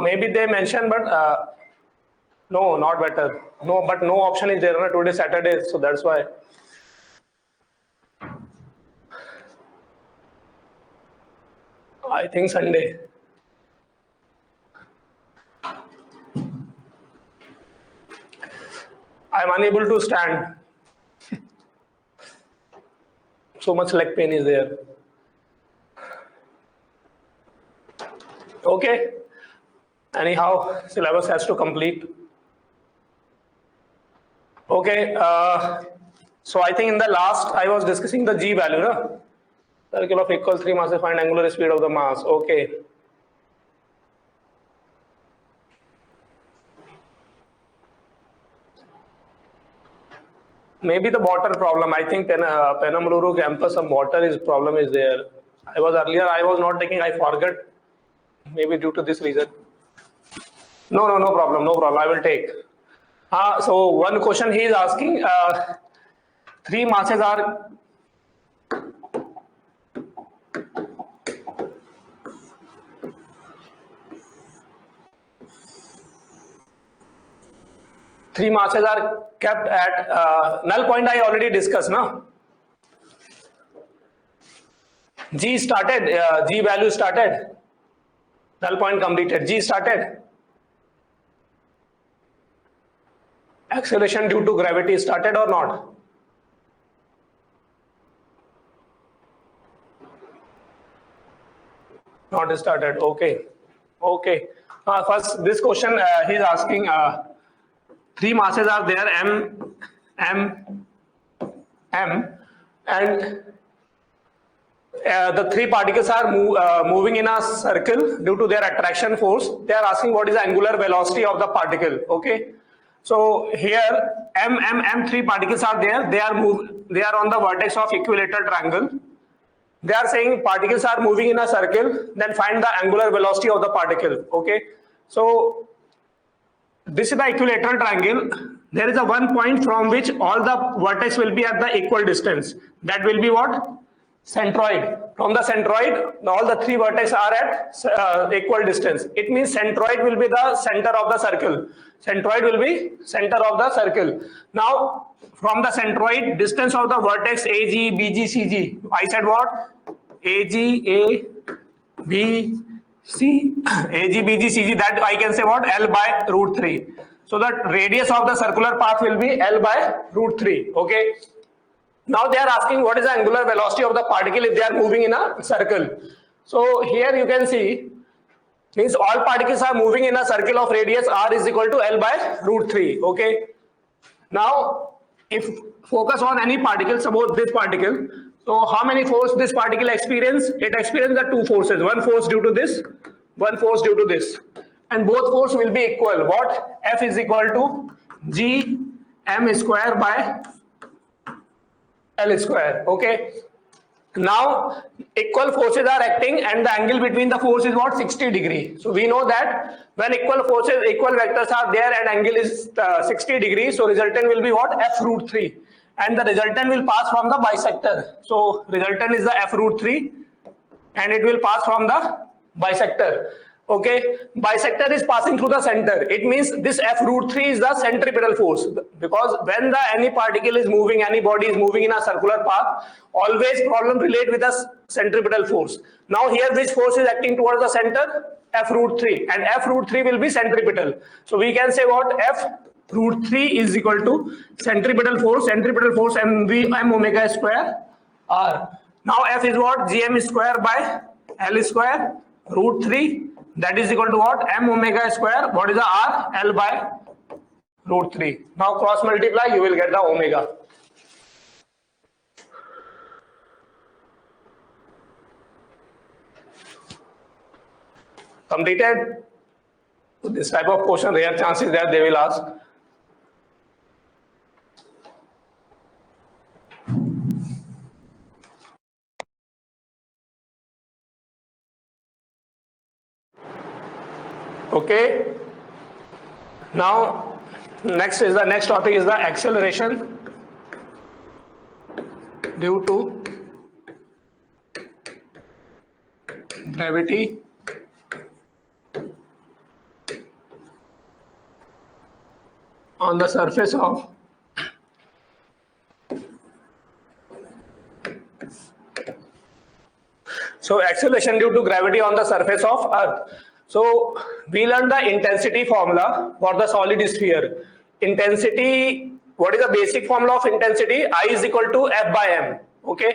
Maybe they mentioned, but no, not better. No, but no option is there. Today Saturday, so that's why. I think Sunday. I'm unable to stand. So much leg pain is there. Okay. Anyhow, syllabus has to complete. Okay. So I think in the last I was discussing the G value, no? Circle of equals 3 masses, find angular speed of the mass. Okay. Maybe the water problem. I think Penamaluru campus, some water is problem is there. I was not taking, I forgot. Maybe due to this reason. No problem, I will take. So one question he is asking, 3 masses are kept at null point. I already discussed, no? G started, G value started, null point completed, G started. Acceleration due to gravity started or not? Not started. Okay. First, this question he is asking. 3 masses are there, M, and the 3 particles are moving in a circle due to their attraction force. They are asking what is the angular velocity of the particle. Okay. So here M 3 particles are there. They are on the vertex of equilateral triangle. They are saying particles are moving in a circle. Then find the angular velocity of the particle. Okay. So this is the equilateral triangle. There is a one point from which all the vertex will be at the equal distance. That will be what? Centroid. From the centroid, all the 3 vertices are at equal distance. It means centroid will be the center of the circle. Centroid will be center of the circle. Now, from the centroid, distance of the vertex AG, BG, CG. I said what? AG, A, B, C, AG, BG, CG. That I can say what? L by root 3. So the radius of the circular path will be L by root 3. Okay. Now they are asking what is the angular velocity of the particle if they are moving in a circle. So here you can see, means all particles are moving in a circle of radius r is equal to L by root 3. Okay. Now if focus on any particle, suppose this particle. So how many force this particle experience? It experiences the 2 forces. One force due to this, one force due to this. And both force will be equal. What? F is equal to G m square by L square. Okay. Now equal forces are acting and the angle between the force is what? 60 degree. So we know that when equal forces, equal vectors are there and angle is 60 degrees, so resultant will be what? F root 3. And the resultant will pass from the bisector. So resultant is the F root 3 and it will pass from the bisector. Okay, bisector is passing through the center. It means this F root 3 is the centripetal force, because when any particle is moving, any body is moving in a circular path, always problem relate with the centripetal force. Now here which force is acting towards the center? F root 3, and F root 3 will be centripetal. So we can say what? F root 3 is equal to centripetal force m omega square r. Now F is what? Gm square by L square root 3. That is equal to what? M omega square. What is the R? L by root 3. Now cross multiply, you will get the omega. Completed? This type of question, rare chances that they will ask. Okay. Now next topic is the acceleration due to gravity on the surface of acceleration due to gravity on the surface of Earth. So we learned the intensity formula for the solid sphere. Intensity, what is the basic formula of intensity? I is equal to F by m. Okay.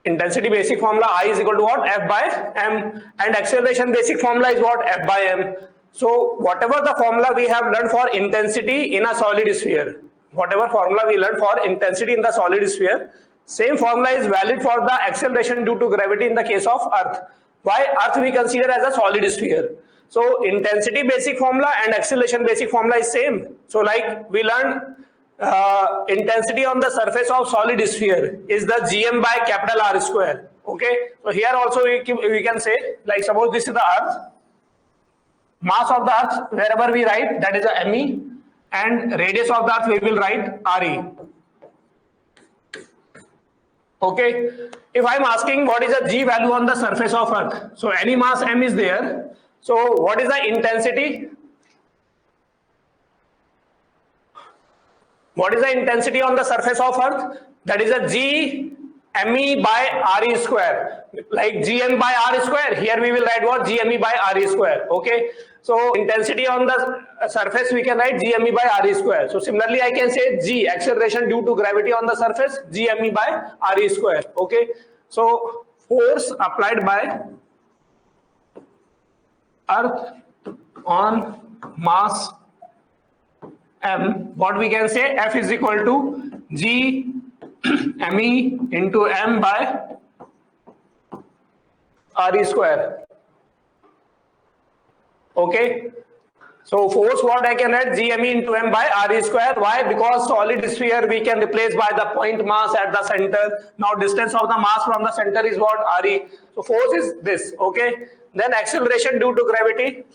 Intensity basic formula I is equal to what? F by m. And acceleration basic formula is what? F by m. So whatever the formula we have learned for intensity in a solid sphere, whatever formula we learned for intensity in the solid sphere, same formula is valid for the acceleration due to gravity in the case of Earth. Why? Earth we consider as a solid sphere. So intensity basic formula and acceleration basic formula is same. So like we learned intensity on the surface of solid sphere is the gm by capital R square. Okay. So here also we can say, like suppose this is the Earth. Mass of the Earth, wherever we write, that is a ME, and radius of the Earth we will write RE. Okay, if I am asking what is the G value on the surface of Earth, so any mass M is there, so what is the intensity? What is the intensity on the surface of Earth? That is a G ME by RE square, like GM by R square. Here we will write what? GME by RE square. Okay. So intensity on the surface we can write GME by RE square. So similarly I can say G, acceleration due to gravity on the surface, GME by RE square. Okay. So force applied by Earth on mass M, what we can say? F is equal to G ME into M by RE square. Okay. So force what I can write? GME into M by RE square. Why? Because solid sphere we can replace by the point mass at the center. Now distance of the mass from the center is what? RE. So force is this. Okay. Then acceleration due to gravity.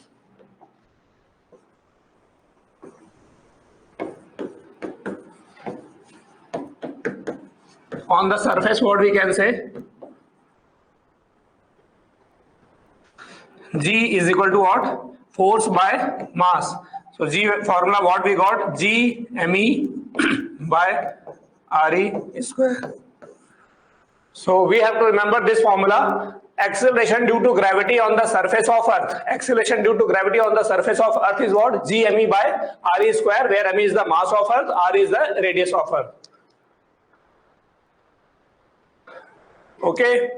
On the surface, what we can say? G is equal to what? Force by mass. So G formula what we got? G ME by RE square. So we have to remember this formula. Acceleration due to gravity on the surface of Earth. Acceleration due to gravity on the surface of Earth is what? G ME by RE square, where M is the mass of Earth, R is the radius of Earth. Okay.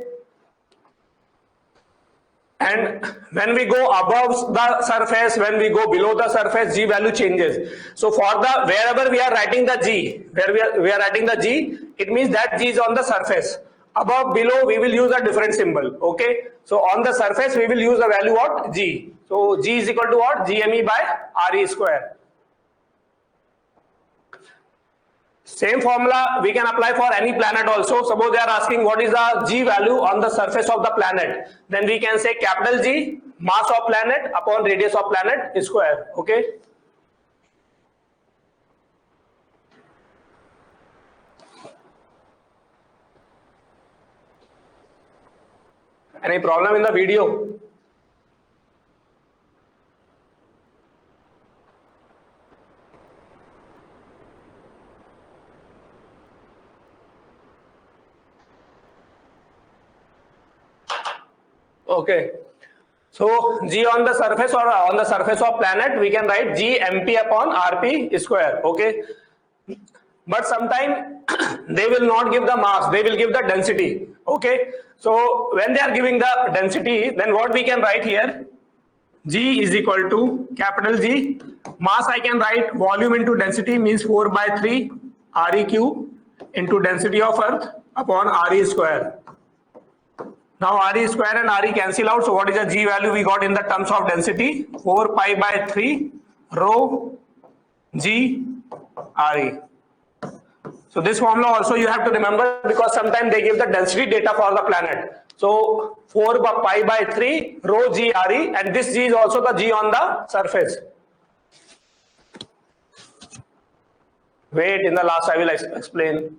And when we go above the surface, when we go below the surface, G value changes. So for the wherever we are writing the G, where we are writing the G, it means that G is on the surface. Above, below, we will use a different symbol. Okay. So on the surface, we will use the value what? G. So G is equal to what? GME by RE square. Same formula we can apply for any planet also. Suppose they are asking what is the G value on the surface of the planet. Then we can say capital G, mass of planet upon radius of planet square. Okay. Any problem in the video? Okay. So G on the surface or on the surface of planet, we can write G MP upon RP square. Okay. But sometimes they will not give the mass, they will give the density. Okay. So when they are giving the density, then what we can write here? G is equal to capital G. Mass I can write volume into density, means 4 by 3 REQ into density of Earth upon RE square. Now RE square and RE cancel out. So what is the G value we got in the terms of density? 4 pi by 3 rho G RE. So this formula also you have to remember, because sometimes they give the density data for the planet. So 4 pi by 3 rho G RE, and this G is also the G on the surface. Wait, in the last I will explain.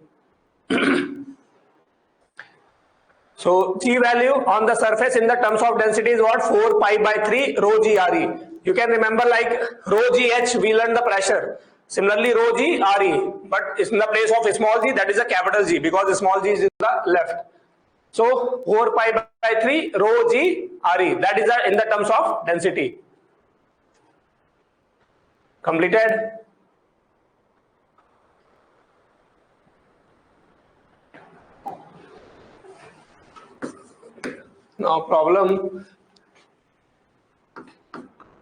So G value on the surface in the terms of density is what? 4 pi by 3 rho G RE. You can remember like rho GH, we learned the pressure. Similarly, rho G, RE, but it's in the place of small g, that is a capital G, because small g is in the left. So 4 pi by 3 rho G RE, that is in the terms of density. Completed? Now problem,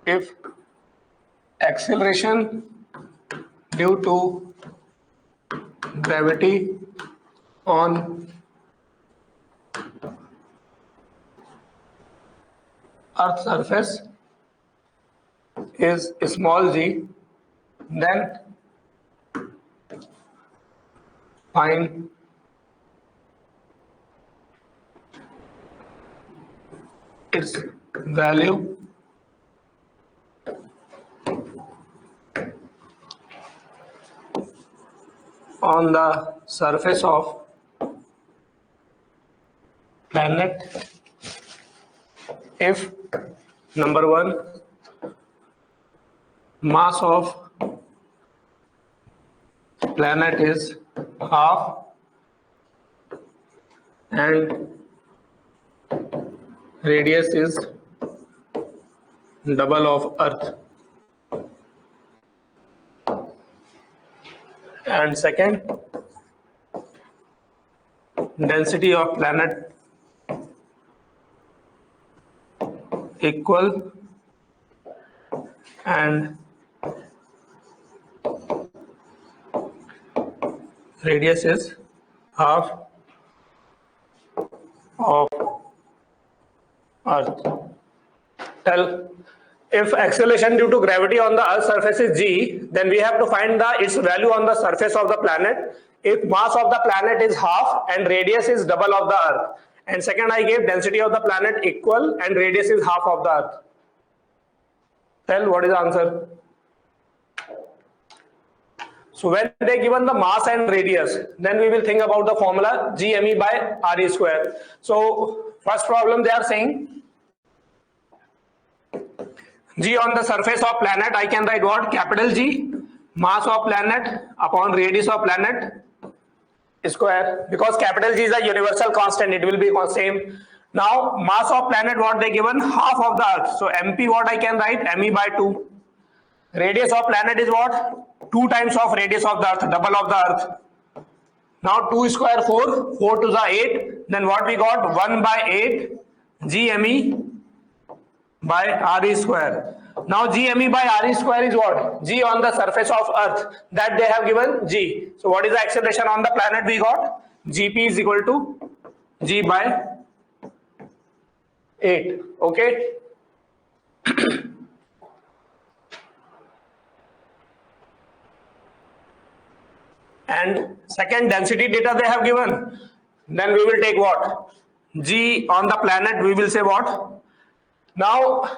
if acceleration due to gravity on Earth's surface is small g, then find its value on the surface of planet if number 1, mass of planet is half and radius is double of Earth, and second, density of planet equal and radius is half of Earth. Tell, if acceleration due to gravity on the Earth's surface is g, then we have to find its value on the surface of the planet if mass of the planet is half and radius is double of the Earth. And second, I gave density of the planet equal and radius is half of the Earth. Tell, what is the answer? So when they given the mass and radius, then we will think about the formula GME by RE square. So first problem, they are saying G on the surface of planet, I can write what? Capital G, mass of planet upon radius of planet square, because capital G is a universal constant, it will be same. Now mass of planet, what they given? Half of the Earth. So MP, what I can write? ME by 2. Radius of planet is what? 2 times of radius of the Earth, double of the Earth. Now 2 square 4, 4 to the 8. Then what we got? 1 by 8 GME by RE square. Now GME by RE square is what? G on the surface of Earth, that they have given G. So what is the acceleration on the planet we got? GP is equal to G by 8. Okay. And second, density data they have given. Then we will take what? G on the planet, we will say what? Now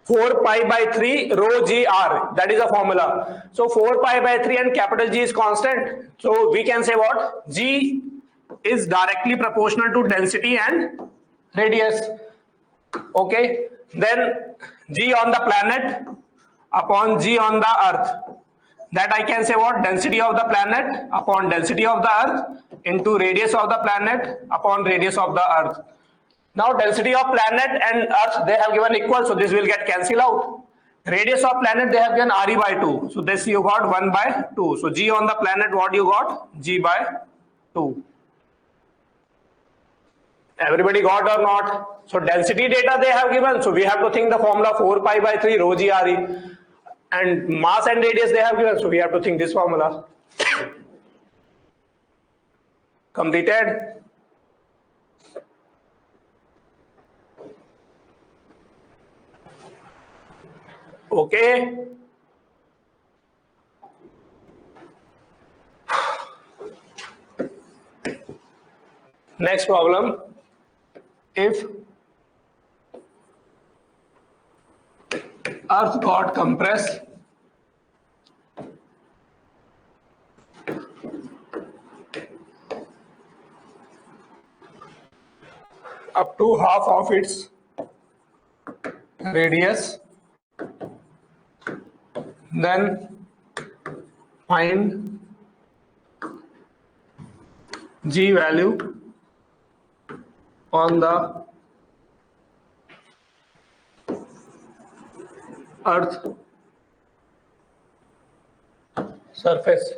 4 pi by 3 rho G R, that is a formula. So 4 pi by 3 and capital G is constant. So we can say what? G is directly proportional to density and radius. Okay. Then G on the planet upon G on the Earth. That I can say what? Density of the planet upon density of the Earth into radius of the planet upon radius of the Earth. Now density of planet and Earth they have given equal, so this will get cancelled out. Radius of planet they have given RE by 2. So this you got 1 by 2. So G on the planet, what you got? G by 2. Everybody got or not? So density data they have given. So we have to think the formula 4 pi by 3 rho G RE. And mass and radius they have given, so we have to think this formula. Completed? Okay. Next problem. If Earth got compressed up to half of its radius Then find G value on the Earth surface.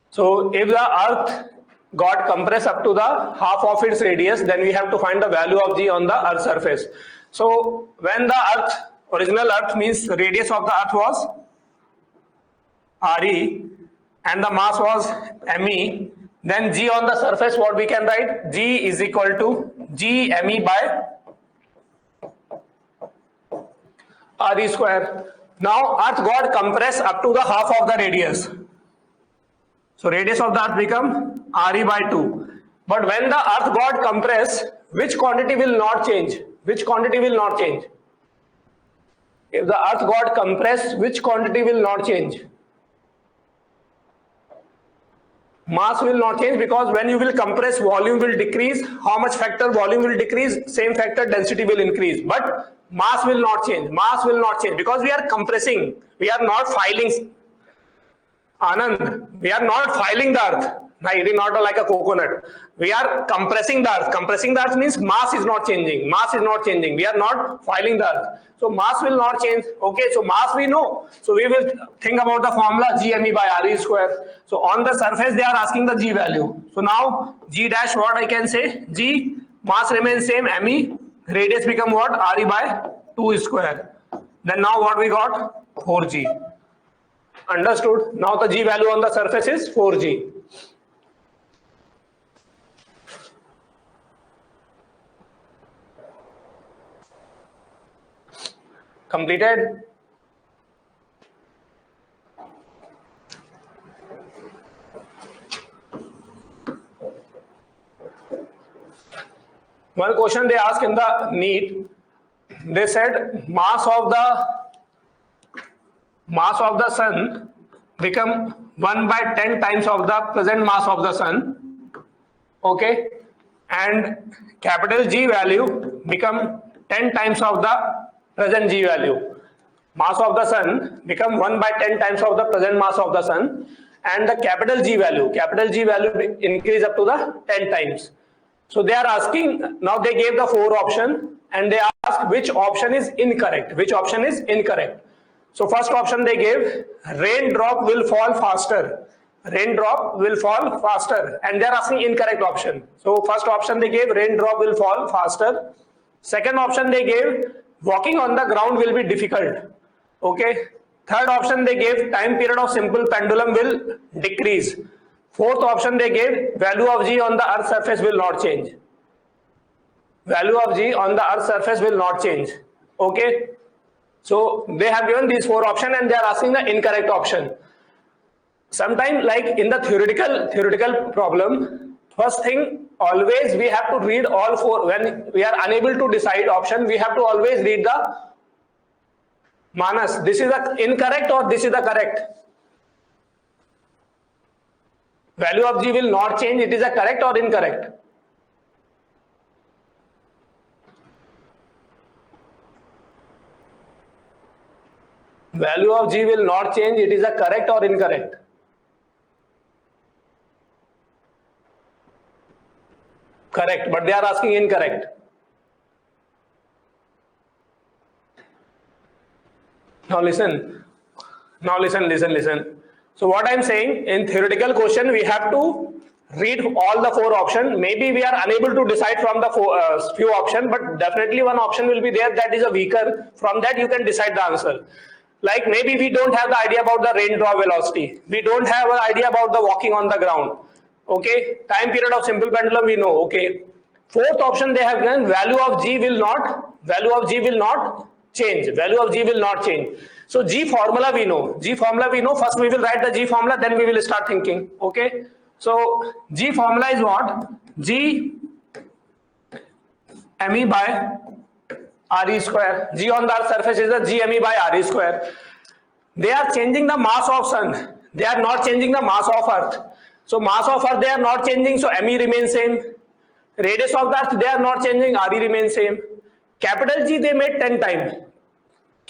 So if the Earth got compressed up to the half of its radius, then we have to find the value of G on the Earth surface. So when the original Earth means the radius of the Earth was RE and the mass was ME, then G on the surface, what we can write? G is equal to G ME by RE square. Now Earth got compressed up to the half of the radius. So radius of the Earth become RE by 2. But when the Earth got compressed, which quantity will not change? Which quantity will not change? If the Earth got compressed, which quantity will not change? Mass will not change, because when you will compress, volume will decrease. How much factor volume will decrease? Same factor density will increase. But mass will not change. Mass will not change because we are compressing. We are not filing. Anand, we are not filing the Earth. No, it is not like a coconut. We are compressing the Earth. Compressing the Earth means mass is not changing. Mass is not changing. We are not filing the Earth. So mass will not change. Okay, so mass we know. So we will think about the formula GME by RE square. So on the surface they are asking the G value. So now G dash, what I can say? G, mass remains same, ME, radius become what? RE by 2 square. Then now what we got? 4G. Understood? Now the G value on the surface is 4G. Completed? One question they asked in the NEET, they said mass of the sun become 1 by 10 times of the present mass of the sun, okay, and capital G value become 10 times of the present G value. Mass of the sun become 1 by 10 times of the present mass of the sun, and the capital G value increase up to the 10 times. So they are asking, now they gave the 4 option and they ask which option is incorrect. Which option is incorrect? So first option they gave, raindrop will fall faster. Raindrop will fall faster, and they are asking incorrect option. So first option they gave, raindrop will fall faster. Second option they gave, walking on the ground will be difficult. Okay. Third option they gave, time period of simple pendulum will decrease. Fourth option they gave, value of G on the Earth surface will not change. Value of G on the Earth surface will not change. Okay. So they have given these 4 options and they are asking the incorrect option. Sometimes, like in the theoretical problem, first thing, always we have to read all 4. When we are unable to decide option, we have to always read the Manas. This is the incorrect or this is the correct. Value of G will not change. It is a correct or incorrect. Value of G will not change. It is a correct or incorrect. Correct, but they are asking incorrect. Now listen. So what I am saying, in theoretical question we have to read all the 4 options. Maybe we are unable to decide from the few options, but definitely one option will be there that is a weaker. From that you can decide the answer. Like maybe we don't have the idea about the raindrop velocity. We don't have an idea about the walking on the ground. Okay, time period of simple pendulum we know. Okay, fourth option they have given, value of G will not change. Value of G will not change. So G formula we know. First we will write the G formula, then we will start thinking. Okay, so G formula is what? G ME by RE square. G on the Earth surface is the G ME by RE square. They are changing the mass of sun. They are not changing the mass of Earth. So mass of Earth they are not changing, so ME remains same. Radius of the Earth they are not changing, RE remains same. Capital G they made 10 times.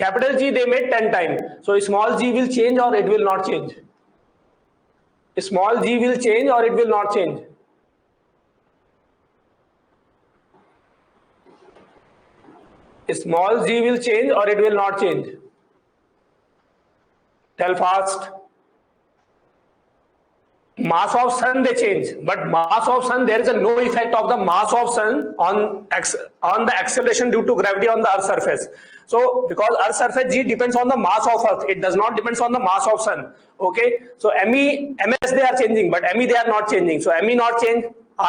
Capital G they made 10 times. So small g will change or it will not change? Small g will change or it will not change? Small g will change or it will not change? Tell fast. Mass of sun they change, but mass of sun there is a no effect of the mass of sun on the acceleration due to gravity on the earth surface. So because earth surface g depends on the mass of earth, it does not depends on the mass of sun. Okay, so me ms they are changing, but me they are not changing. So me not change,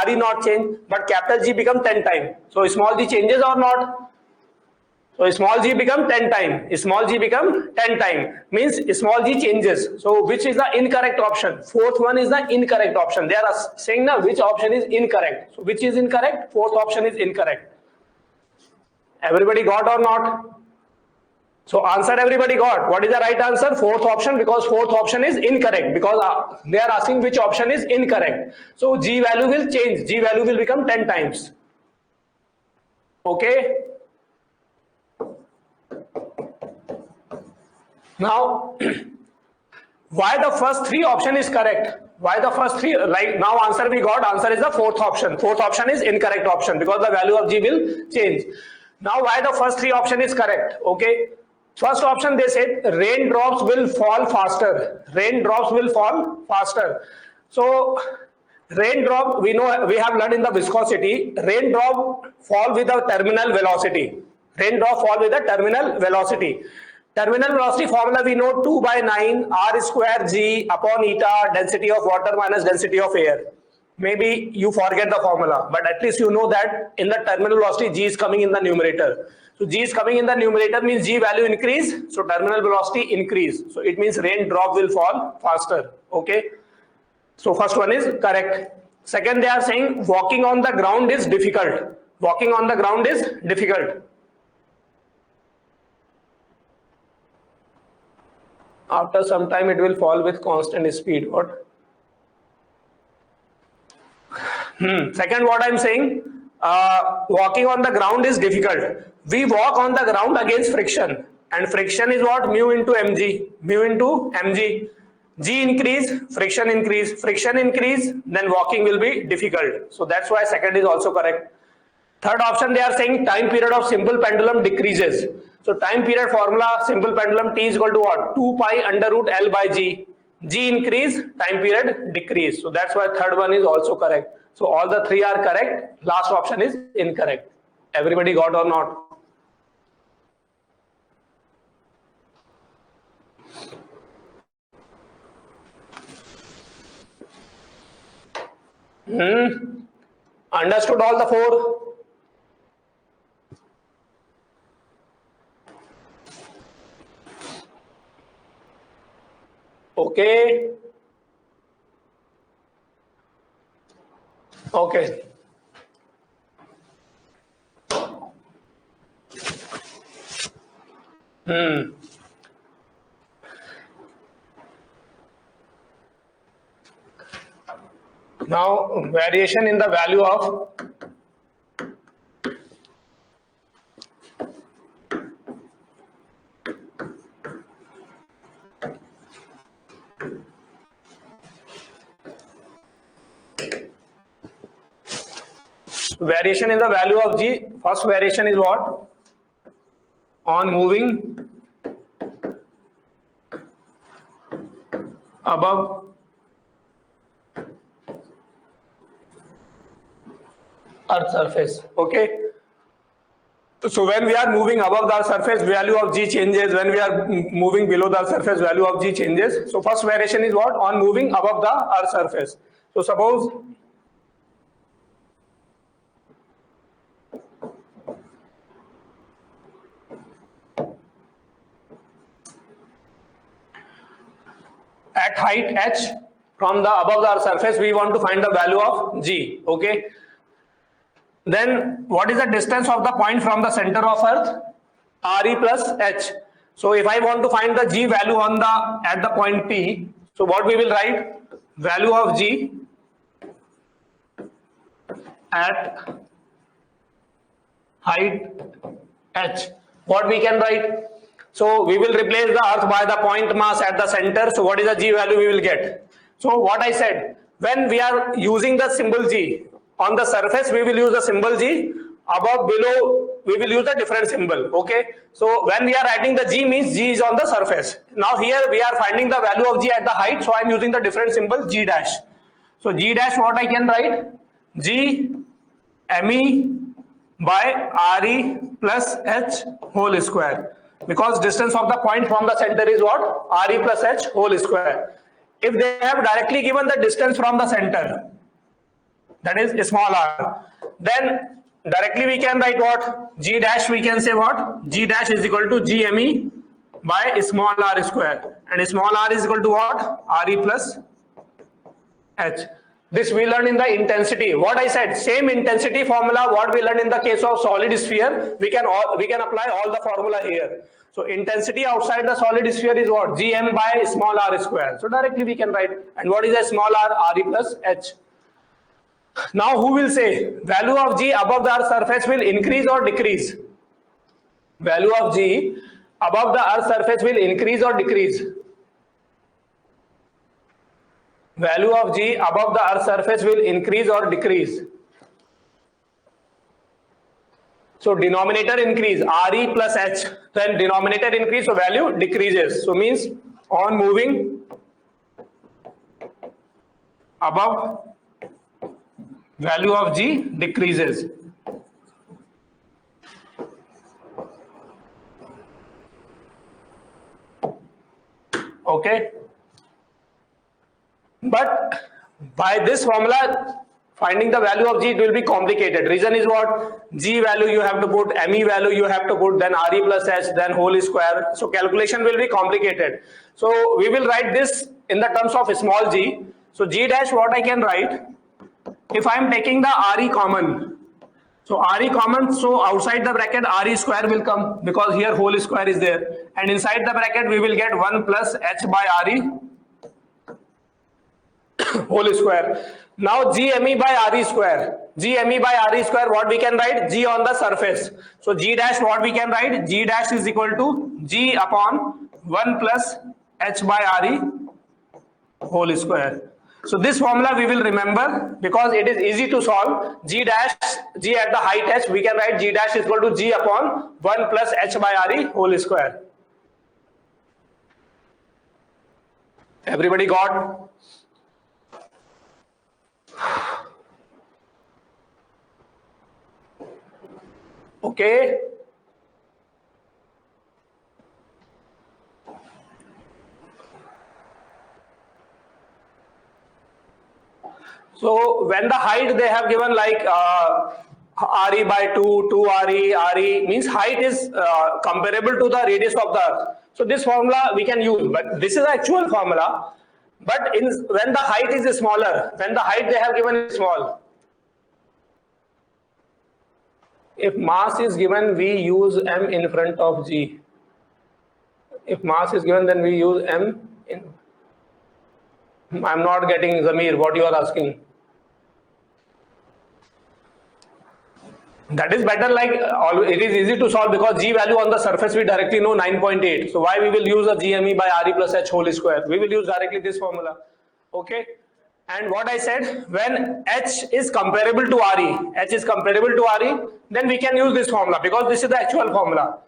re not change, but capital G become 10 times. So small g changes or not? So small g become 10 times. Small g become 10 times. Means small g changes. So which is the incorrect option? Fourth one is the incorrect option. They are saying now which option is incorrect. So which is incorrect? Fourth option is incorrect. Everybody got or not? So answer everybody got. What is the right answer? Fourth option, because fourth option is incorrect, because they are asking which option is incorrect. So g value will change. G value will become 10 times. Okay. Now, why the first three option is correct? Why the first three, like now answer we got, answer is the fourth option. Fourth option is incorrect option because the value of G will change. Now why the first three option is correct? Okay. First option they said raindrops will fall faster. Raindrops will fall faster. So raindrop, we know, we have learned in the viscosity, raindrop fall with the terminal velocity. Raindrop fall with the terminal velocity. Terminal velocity formula we know 2 by 9 r square g upon eta density of water minus density of air. Maybe you forget the formula, but at least you know that in the terminal velocity g is coming in the numerator. So g is coming in the numerator means g value increase, so terminal velocity increase. So it means raindrop will fall faster. Okay. So first one is correct. Second, they are saying walking on the ground is difficult. Walking on the ground is difficult. After some time it will fall with constant speed. What? Second, what I'm saying, walking on the ground is difficult. We walk on the ground against friction, and friction is what? Mu into mg. Mu into mg. G increase, friction increase, then walking will be difficult. So that's why second is also correct. Third option, they are saying time period of simple pendulum decreases. So time period formula, simple pendulum T is equal to what? 2 pi under root L by G. G increase, time period decrease. So that's why third one is also correct. So all the three are correct. Last option is incorrect. Everybody got or not? Understood all the four? Okay. Okay. Now variation in the value of G. First variation is what? On moving above earth surface. Okay. So when we are moving above the surface, value of G changes. When we are moving below the surface, value of G changes. So first variation is what? On moving above the earth surface. So suppose at height h from the above the surface, we want to find the value of G. Okay. Then what is the distance of the point from the center of earth? Re plus h. So if I want to find the G value on the at the point P, so what we will write? Value of G at height h. What we can write? So we will replace the earth by the point mass at the center. So what is the G value we will get? So what I said, when we are using the symbol G on the surface, we will use the symbol G. Above, below, we will use a different symbol. Okay. So when we are writing the G means G is on the surface. Now here we are finding the value of G at the height. So I am using the different symbol G dash. So G dash, what I can write? G ME by RE plus H whole square. Because distance of the point from the center is what? RE plus H whole square. If they have directly given the distance from the center, that is small r, then directly we can write what? G dash, we can say what? G dash is equal to GME by small r square. And small r is equal to what? RE plus H. This we learned in the intensity. What I said, same intensity formula what we learned in the case of solid sphere, we can apply all the formula here. So intensity outside the solid sphere is what? Gm by small r square. So directly we can write. And what is a small r? RE plus H. Now who will say value of G above the earth surface will increase or decrease? Value of G above the earth surface will increase or decrease? Value of G above the earth surface will increase or decrease? So denominator increase, RE plus H, then denominator increase, so value decreases. So means on moving above, value of G decreases. Okay. But by this formula, finding the value of G, it will be complicated. Reason is what? G value you have to put, ME value you have to put, then RE plus H, then whole square. So calculation will be complicated. So we will write this in the terms of small g. So G dash, what I can write? If I am taking the RE common. So RE common, so outside the bracket RE square will come because here whole square is there. And inside the bracket we will get 1 plus H by RE whole square. Now GME by RE square. GME by RE square, what we can write? G on the surface. So G dash, what we can write? G dash is equal to G upon 1 plus H by RE whole square. So this formula we will remember because it is easy to solve. G dash, G at the height H, we can write G dash is equal to G upon 1 plus H by RE whole square. Everybody got? Okay. So when the height they have given like RE by 2, 2 RE means height is comparable to the radius of the earth. So this formula we can use, but this is the actual formula. But when the height is smaller, when the height they have given is small. If mass is given, we use M in front of G. If mass is given, then we use M in. I'm not getting, Zamir, what you are asking. That is better, like it is easy to solve because G value on the surface we directly know 9.8. So why we will use a GME by RE plus H whole square? We will use directly this formula. Okay. And what I said, when H is comparable to RE, H is comparable to RE, then we can use this formula because this is the actual formula.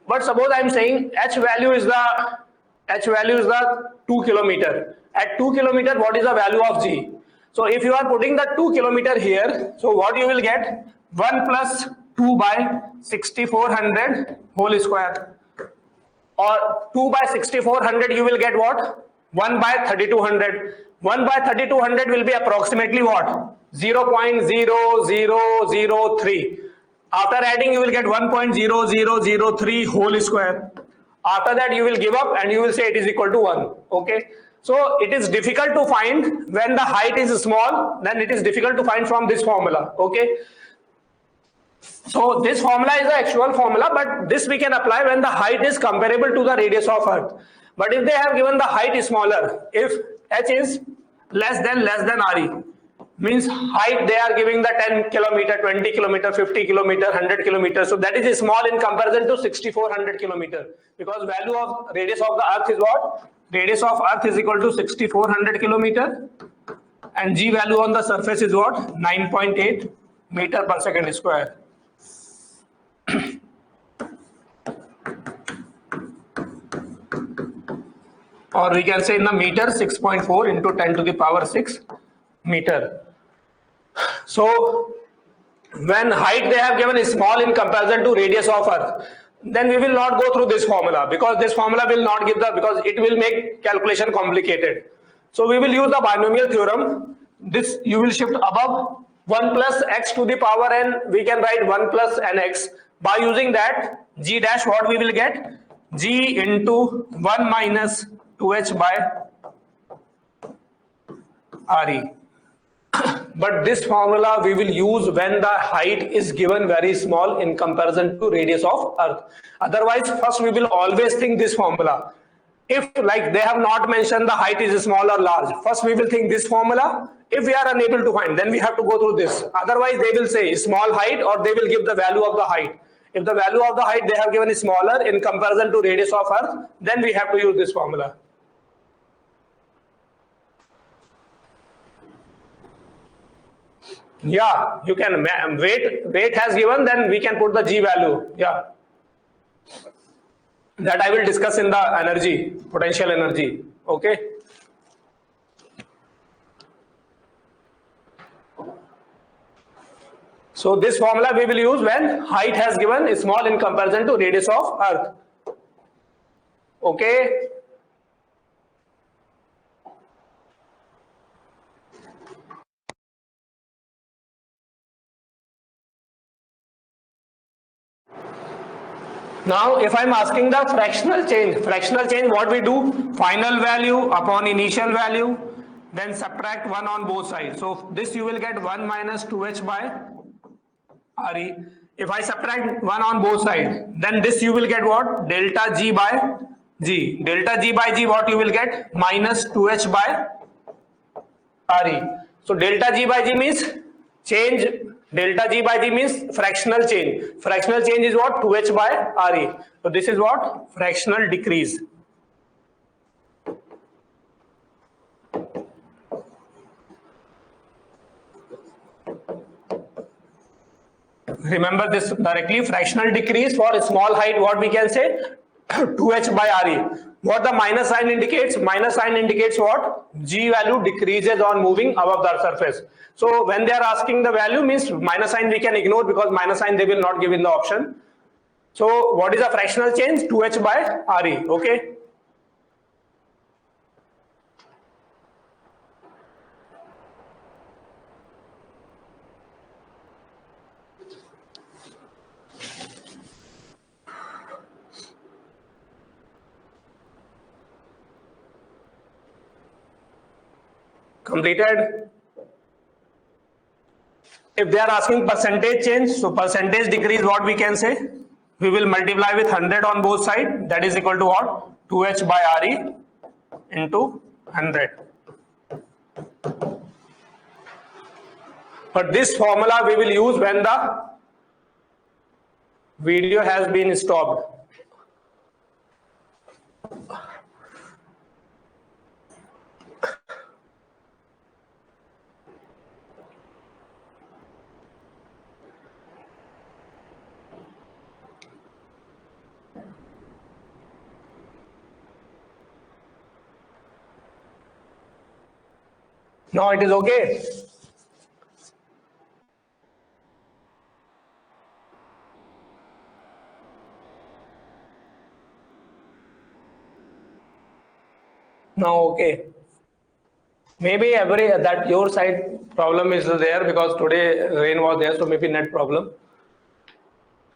But suppose I am saying H value is the 2 kilometer. At 2 kilometer, what is the value of G? So if you are putting the 2 kilometer here, so what you will get? 1 plus 2 by 6400 whole square. Or 2 by 6400 you will get what? 1 by 3200. 1 by 3200 will be approximately what? 0.0003. After adding you will get 1.0003 whole square. After that you will give up and you will say it is equal to 1. Okay. So it is difficult to find when the height is small, then it is difficult to find from this formula. Okay. So this formula is the actual formula, but this we can apply when the height is comparable to the radius of earth. But if they have given the height is smaller, if H is less than RE, means height they are giving the 10 kilometer, 20 kilometer, 50 kilometer, 100 kilometer. So that is small in comparison to 6400 kilometer, because value of radius of the earth is what? Radius of earth is equal to 6400 kilometer, and g value on the surface is what? 9.8 meter per second square. Or we can say in the meter, 6.4 into 10 to the power 6 meter. So when height they have given is small in comparison to radius of earth, then we will not go through this formula, because this formula will not give the, because it will make calculation complicated. So we will use the binomial theorem. This you will shift above 1 plus x to the power n, we can write 1 plus nx. By using that, g dash what we will get? G into 1 minus 2h by Re. But this formula we will use when the height is given very small in comparison to radius of earth. Otherwise, first we will always think this formula. If like they have not mentioned the height is small or large, first we will think this formula. If we are unable to find, then we have to go through this. Otherwise, they will say small height, or they will give the value of the height. If the value of the height they have given is smaller in comparison to radius of earth, then we have to use this formula. Yeah, you can weight has given, then we can put the g value. Yeah, that I will discuss in the energy, potential energy. Okay. So this formula we will use when height has given is small in comparison to radius of earth. Okay. Now, if I'm asking the fractional change what we do? Final value upon initial value, then subtract 1 on both sides. So this you will get 1 minus 2h by Re. If I subtract 1 on both sides, then this you will get what? Delta G by G. Delta G by G what you will get? Minus 2h by Re. So delta G by G means change. Delta G by G means fractional change. Fractional change is what? 2h by Re. So this is what? Fractional decrease. Remember this directly. Fractional decrease for a small height, what we can say? 2h by Re. What the minus sign indicates? Minus sign indicates what? G value decreases on moving above the surface. So when they are asking the value, means minus sign we can ignore, because minus sign they will not give in the option. So what is a fractional change? 2h by Re. Okay. Completed. If they are asking percentage change, so percentage decrease, what we can say? We will multiply with 100 on both sides. That is equal to what? 2h by Re into 100. But this formula we will use when the video has been stopped. Now it is okay. Now okay. Maybe that your side problem is there, because today rain was there, so maybe net problem.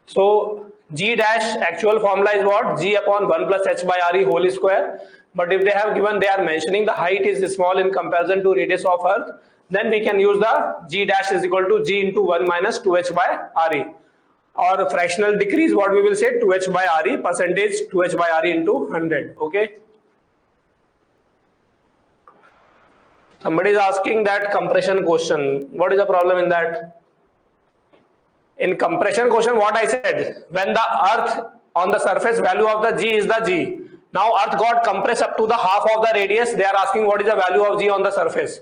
So G dash actual formula is what? G upon 1 plus h by Re whole square. But if they have given, they are mentioning the height is small in comparison to radius of earth, then we can use the G dash is equal to G into 1 minus 2h by Re. Or fractional decrease, what we will say? 2h by Re, percentage 2h by Re into 100. Okay. Somebody is asking that compression question. What is the problem in that? In compression question, what I said, when the earth on the surface value of the G is the G. Now earth got compressed up to the half of the radius. They are asking what is the value of G on the surface.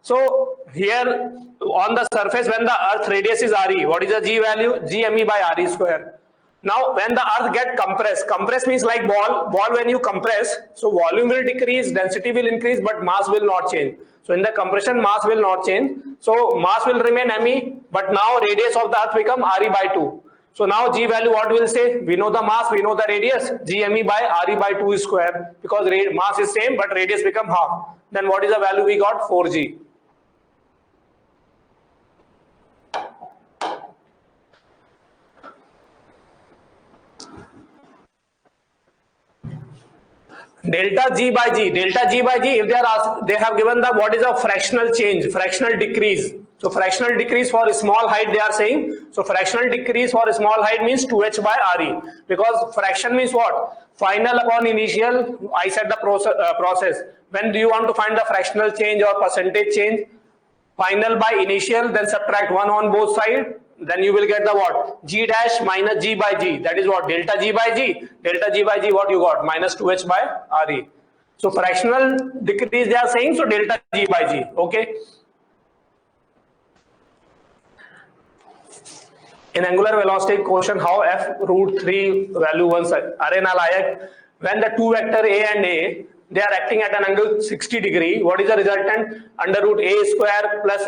So here on the surface, when the earth radius is RE, what is the G value? GME by RE square. Now when the earth get compressed means like ball when you compress, so volume will decrease, density will increase, but mass will not change. So in the compression, mass will not change. So mass will remain ME, but now radius of the earth become RE by 2. So now G value what will say? We know the mass, we know the radius, GME by RE by 2 square, because mass is same but radius become half. Then what is the value we got? 4G. Delta G by G, if they are asked, they have given the what is a fractional change, fractional decrease. So fractional decrease for a small height they are saying. So fractional decrease for a small height means 2h by RE, because fraction means what? Final upon initial. I said the process. When do you want to find the fractional change or percentage change? Final by initial, then subtract 1 on both sides. Then you will get the what? G dash minus G by G. That is what? Delta G by G. Delta G by G, what you got? Minus 2h by RE. So fractional decrease they are saying, so delta G by G. Okay. In angular velocity quotient, how f root 3 value 1 side. When the two vector A and A, they are acting at an angle 60 degree. What is the resultant? Under root A square plus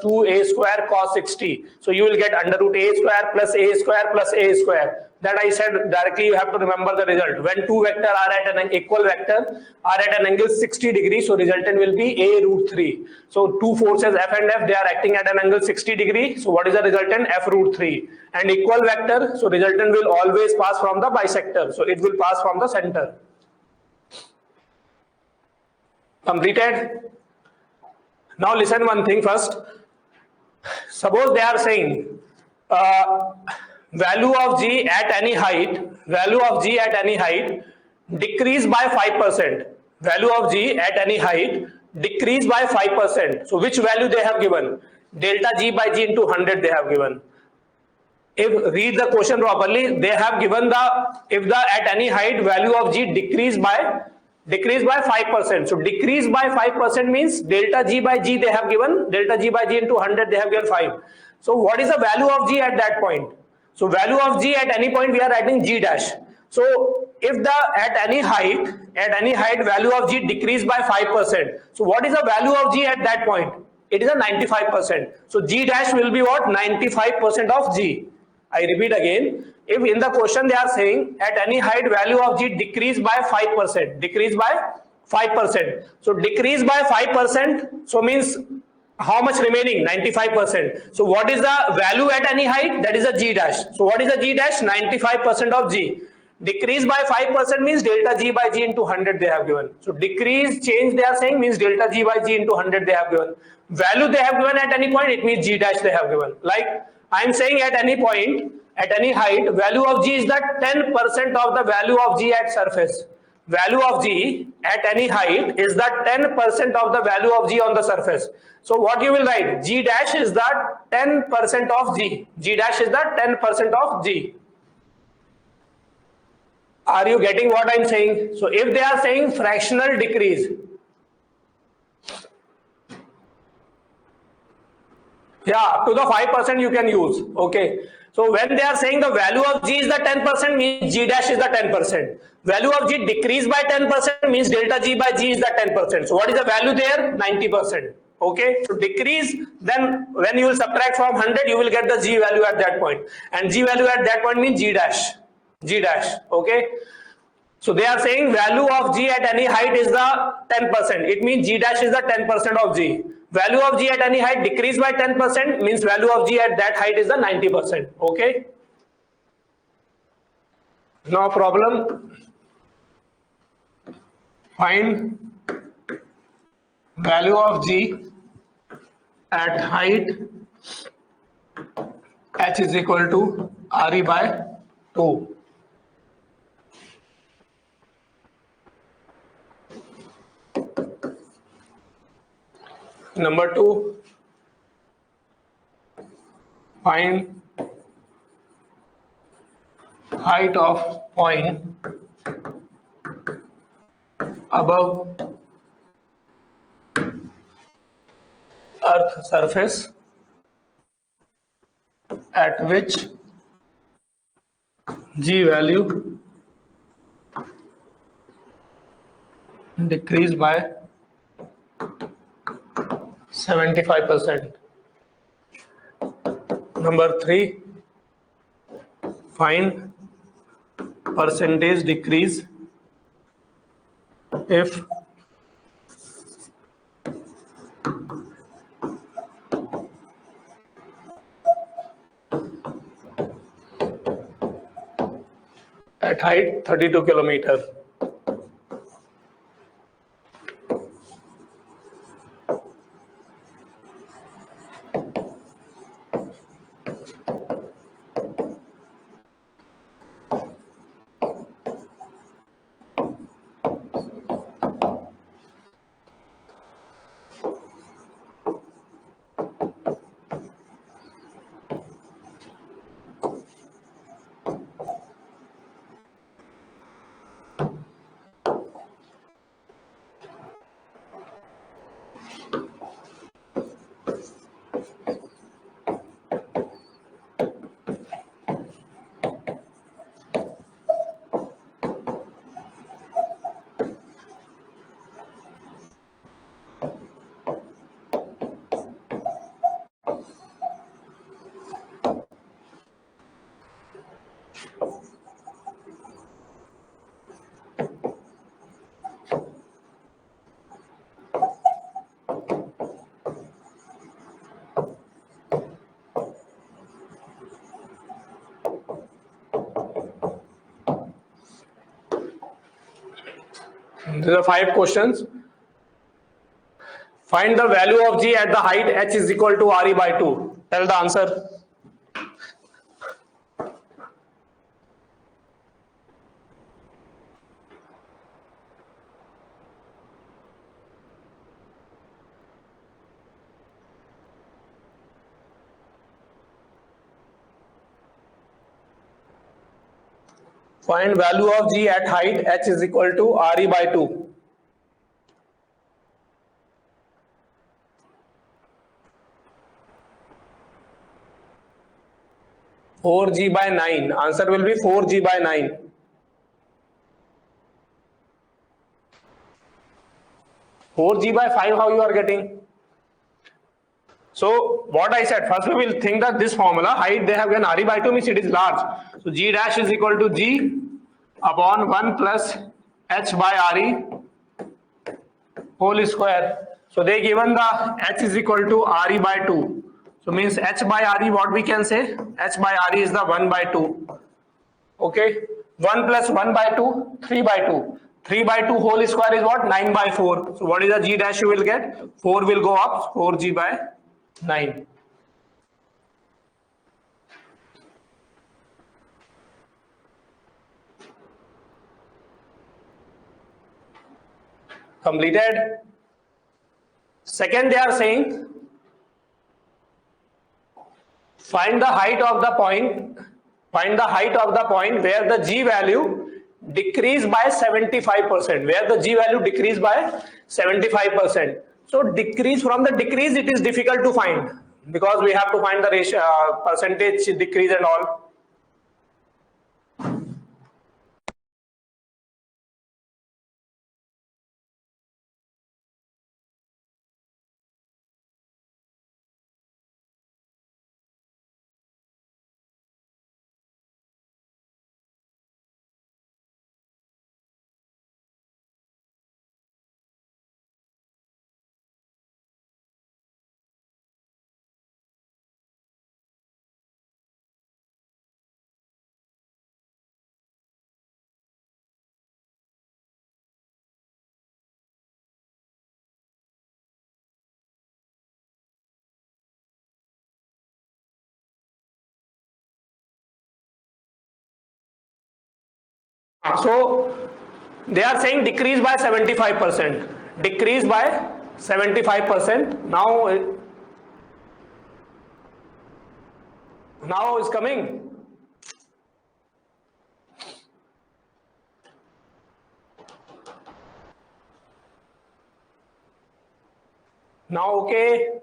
2A square cos 60. So you will get under root A square plus A square plus A square. That I said directly, you have to remember the result. When two vector are at an equal vector are at an angle 60 degrees, so resultant will be A root 3. So two forces F and F, they are acting at an angle 60 degree. So what is the resultant? F root 3. And equal vector, so resultant will always pass from the bisector. So it will pass from the center. Completed? Now listen one thing first. Suppose they are saying value of G at any height, decrease by 5%. Value of G at any height decrease by 5%. So which value they have given? Delta G by G into 100 they have given. If read the question properly, they have given if the at any height value of G decrease by 5%. So decrease by 5% means delta G by G they have given, delta G by G into 100 they have given 5. So what is the value of G at that point? So value of G at any point we are writing G dash. So if the at any height value of G decrease by 5%. So what is the value of G at that point? It is a 95%. So G dash will be what? 95% of G. I repeat again. If in the question they are saying at any height value of G decrease by 5%, decrease by 5%. So decrease by 5%, so means how much remaining? 95%. So what is the value at any height? That is a G dash. So what is the G dash? 95% of G. Decrease by 5% means delta G by G into 100 they have given. So decrease change they are saying means delta G by G into 100 they have given. Value they have given at any point, it means G dash they have given. Like I am saying at any point, at any height, value of G is the 10% of the value of G at surface. Value of G at any height is the 10% of the value of G on the surface. So what you will write? G dash is the 10% of G. G dash is the 10% of G. Are you getting what I am saying? So if they are saying fractional decrease, yeah, up to the 5% you can use. Okay. So when they are saying the value of G is the 10% means G dash is the 10%. Value of G decrease by 10% means delta G by G is the 10%. So what is the value there? 90%. Okay. So decrease, then when you will subtract from 100, you will get the G value at that point. And G value at that point means G dash. G dash. Okay. So they are saying value of G at any height is the 10%. It means G dash is the 10% of G. Value of G at any height decrease by 10% means value of G at that height is the 90%. Okay. No problem. Find value of G at height h is equal to RE by 2. Number 2, find height of point above Earth surface at which G value decrease by 75%. Number 3, find percentage decrease if at height 32 kilometer. There are 5 questions. Find the value of G at the height h is equal to RE by 2. Tell the answer. Find value of G at height h is equal to RE by 2. Four G by 9. Answer will be 4G by 9. Four G by 5, how you are getting? So what I said, first we will think that this formula, height they have given RE by 2 means it is large. So G dash is equal to G upon 1 plus H by RE whole square. So they given the H is equal to RE by 2. So means H by RE, what we can say? H by RE is the 1 by 2. Okay. 1 plus 1 by 2, 3 by 2. 3 by 2 whole square is what? 9 by 4. So what is the G dash you will get? 4 will go up, 4G by 9. Completed. Second, they are saying find the height of the point where the G value decrease by 75%, where the G value decrease by 75%. So decrease, from the decrease it is difficult to find because we have to find the ratio, percentage decrease and all. So they are saying decrease by 75%. Decrease by 75%. Now is coming. Now okay.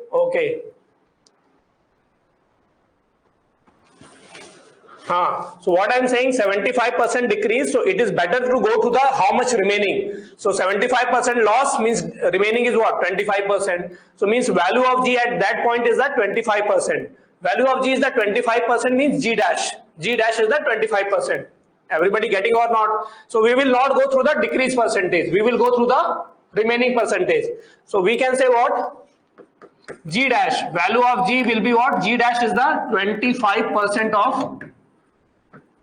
So what I'm saying, 75% decrease, so it is better to go to the how much remaining. So 75% loss means remaining is what? 25%. So means value of G at that point is that 25%. Value of G is that 25% means G dash. G dash is that 25%. Everybody getting or not? So we will not go through the decrease percentage. We will go through the remaining percentage. So we can say what? G dash, value of G will be what? G dash is the 25% of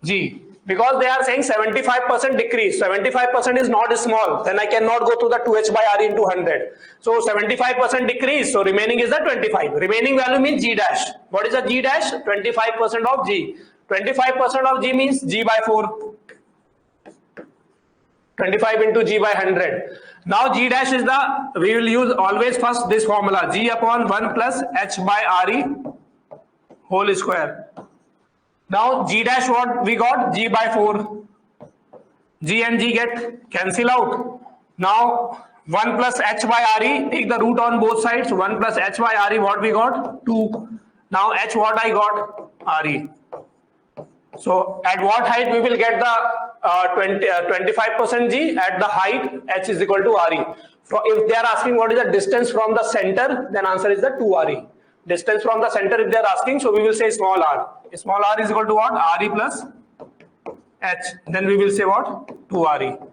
G, because they are saying 75% decrease. 75% is not small, then I cannot go to the 2H by R into 100. So 75% decrease, so remaining is the 25. Remaining value means G dash. What is the G dash? 25% of G. 25% of G means G by 4. 25 into G by 100. Now G dash is the, we will use always first this formula, G upon 1 plus H by RE whole square. Now G dash what we got? G by 4. G and G get cancel out. Now 1 plus H by RE, take the root on both sides. 1 plus H by RE, what we got? 2. Now H what I got? RE. So at what height we will get the 25% G? At the height H is equal to RE. So if they are asking what is the distance from the center, then answer is the 2RE. Distance from the center if they are asking, so we will say small r. Small r is equal to what? RE plus H. Then we will say what? 2RE.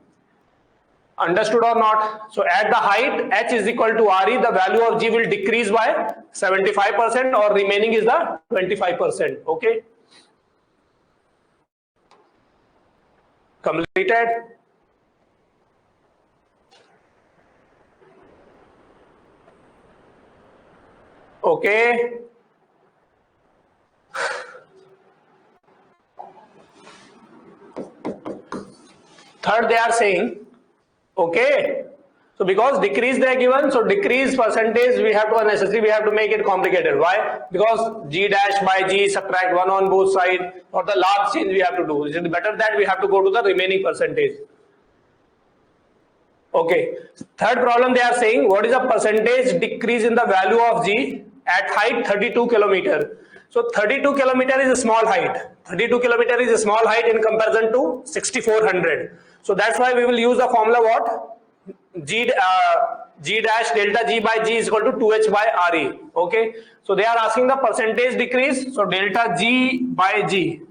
Understood or not? So at the height H is equal to RE, the value of G will decrease by 75% or remaining is the 25%. Okay. Completed. Okay. Third, they are saying, okay, so because decrease they are given, so decrease percentage we have to unnecessary, we have to make it complicated. Why? Because G dash by G subtract 1 on both sides, or the large change we have to do. It is better that we have to go to the remaining percentage. Okay. Third problem they are saying, what is the percentage decrease in the value of G at height 32 kilometer? So 32 kilometer is a small height. 32 kilometer is a small height in comparison to 6400. So that's why we will use the formula what? G dash delta G by G is equal to 2H by RE. Okay. So they are asking the percentage decrease. So delta G by G.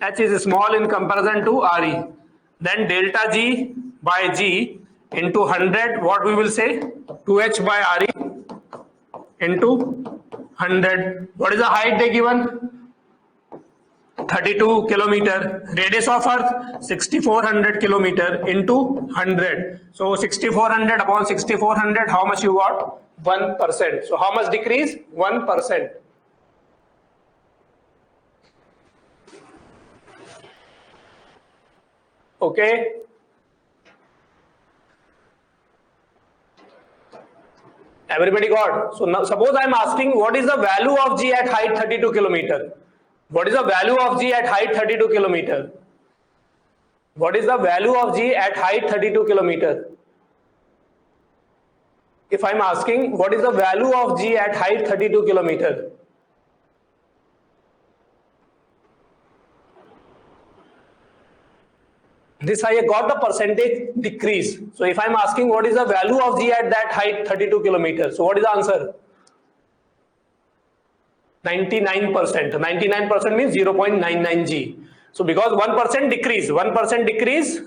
H is small in comparison to RE. Then delta G by G into 100, what we will say? 2H by RE into 100. What is the height they given? 32 kilometer. Radius of Earth 6400 kilometer into 100. So 6400 upon 6400, how much you got? 1%. So how much decrease? 1%. Okay. Everybody got? So now suppose I am asking what is the value of G at height 32 kilometer? What is the value of G at height 32 kilometer? What is the value of G at height 32 kilometer? If I am asking what is the value of G at height 32 kilometer? This I got the percentage decrease. So if I am asking what is the value of G at that height 32 kilometers, so what is the answer? 99%. 99% means 0.99 G. So because 1% decrease,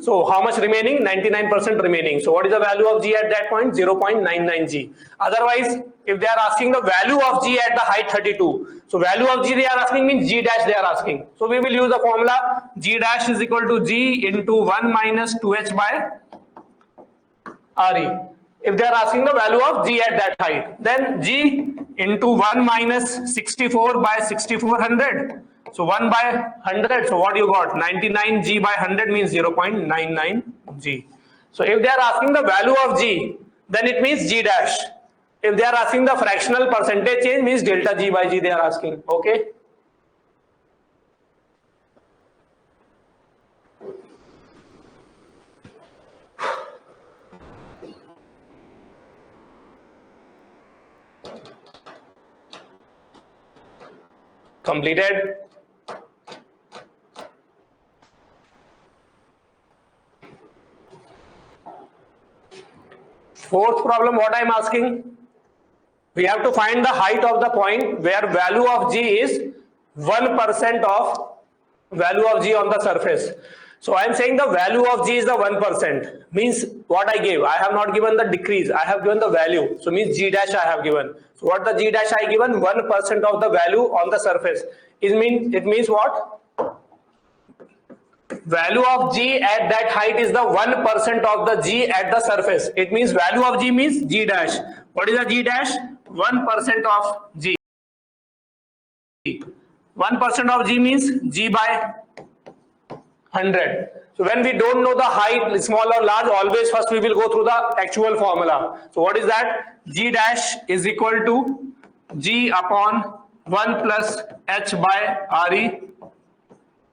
so how much remaining? 99% remaining. So what is the value of G at that point? 0.99 G. Otherwise, if they are asking the value of G at the height 32, so value of G they are asking means G dash they are asking. So we will use the formula G dash is equal to G into 1 minus 2H by RE. If they are asking the value of G at that height, then G into 1 minus 64 by 6400. So 1 by 100, so what you got? 99 G by 100 means 0.99 G. So if they are asking the value of G, then it means G dash. If they are asking the fractional percentage change, means delta G by G they are asking. Okay. Completed. Fourth problem, what I am asking? We have to find the height of the point where value of G is 1% of value of G on the surface. So I am saying the value of G is the 1%. Means what I gave? I have not given the decrease. I have given the value. So means G dash I have given. So what the G dash I given? 1% of the value on the surface. It means what? Value of G at that height is the 1% of the G at the surface. It means value of G means G dash. What is the G dash? 1% of G. 1% of G means G by 100. So when we don't know the height, small or large, always first we will go through the actual formula. So what is that? G dash is equal to G upon 1 plus H by RE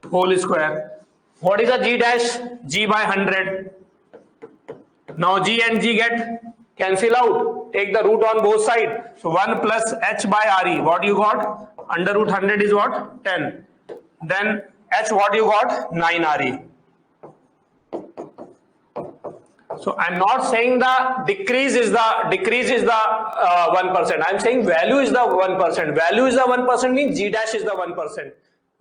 whole square. What is the G dash? G by 100. Now G and G get cancel out. Take the root on both sides. So 1 plus H by RE. What you got? Under root 100 is what? 10. Then H what you got? 9 RE. So I'm not saying the decrease is the 1%. I'm saying value is the 1%. Value is the 1% means G dash is the 1%.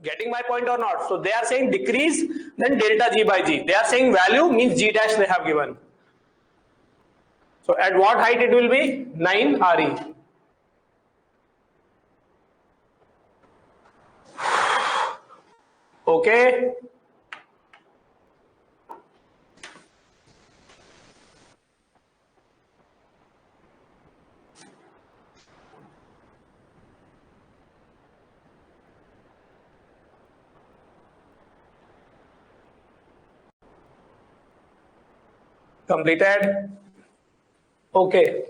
Getting my point or not? So they are saying decrease, then delta G by G. They are saying value means G dash they have given. So at what height it will be? 9 RE. Okay. Completed. Okay.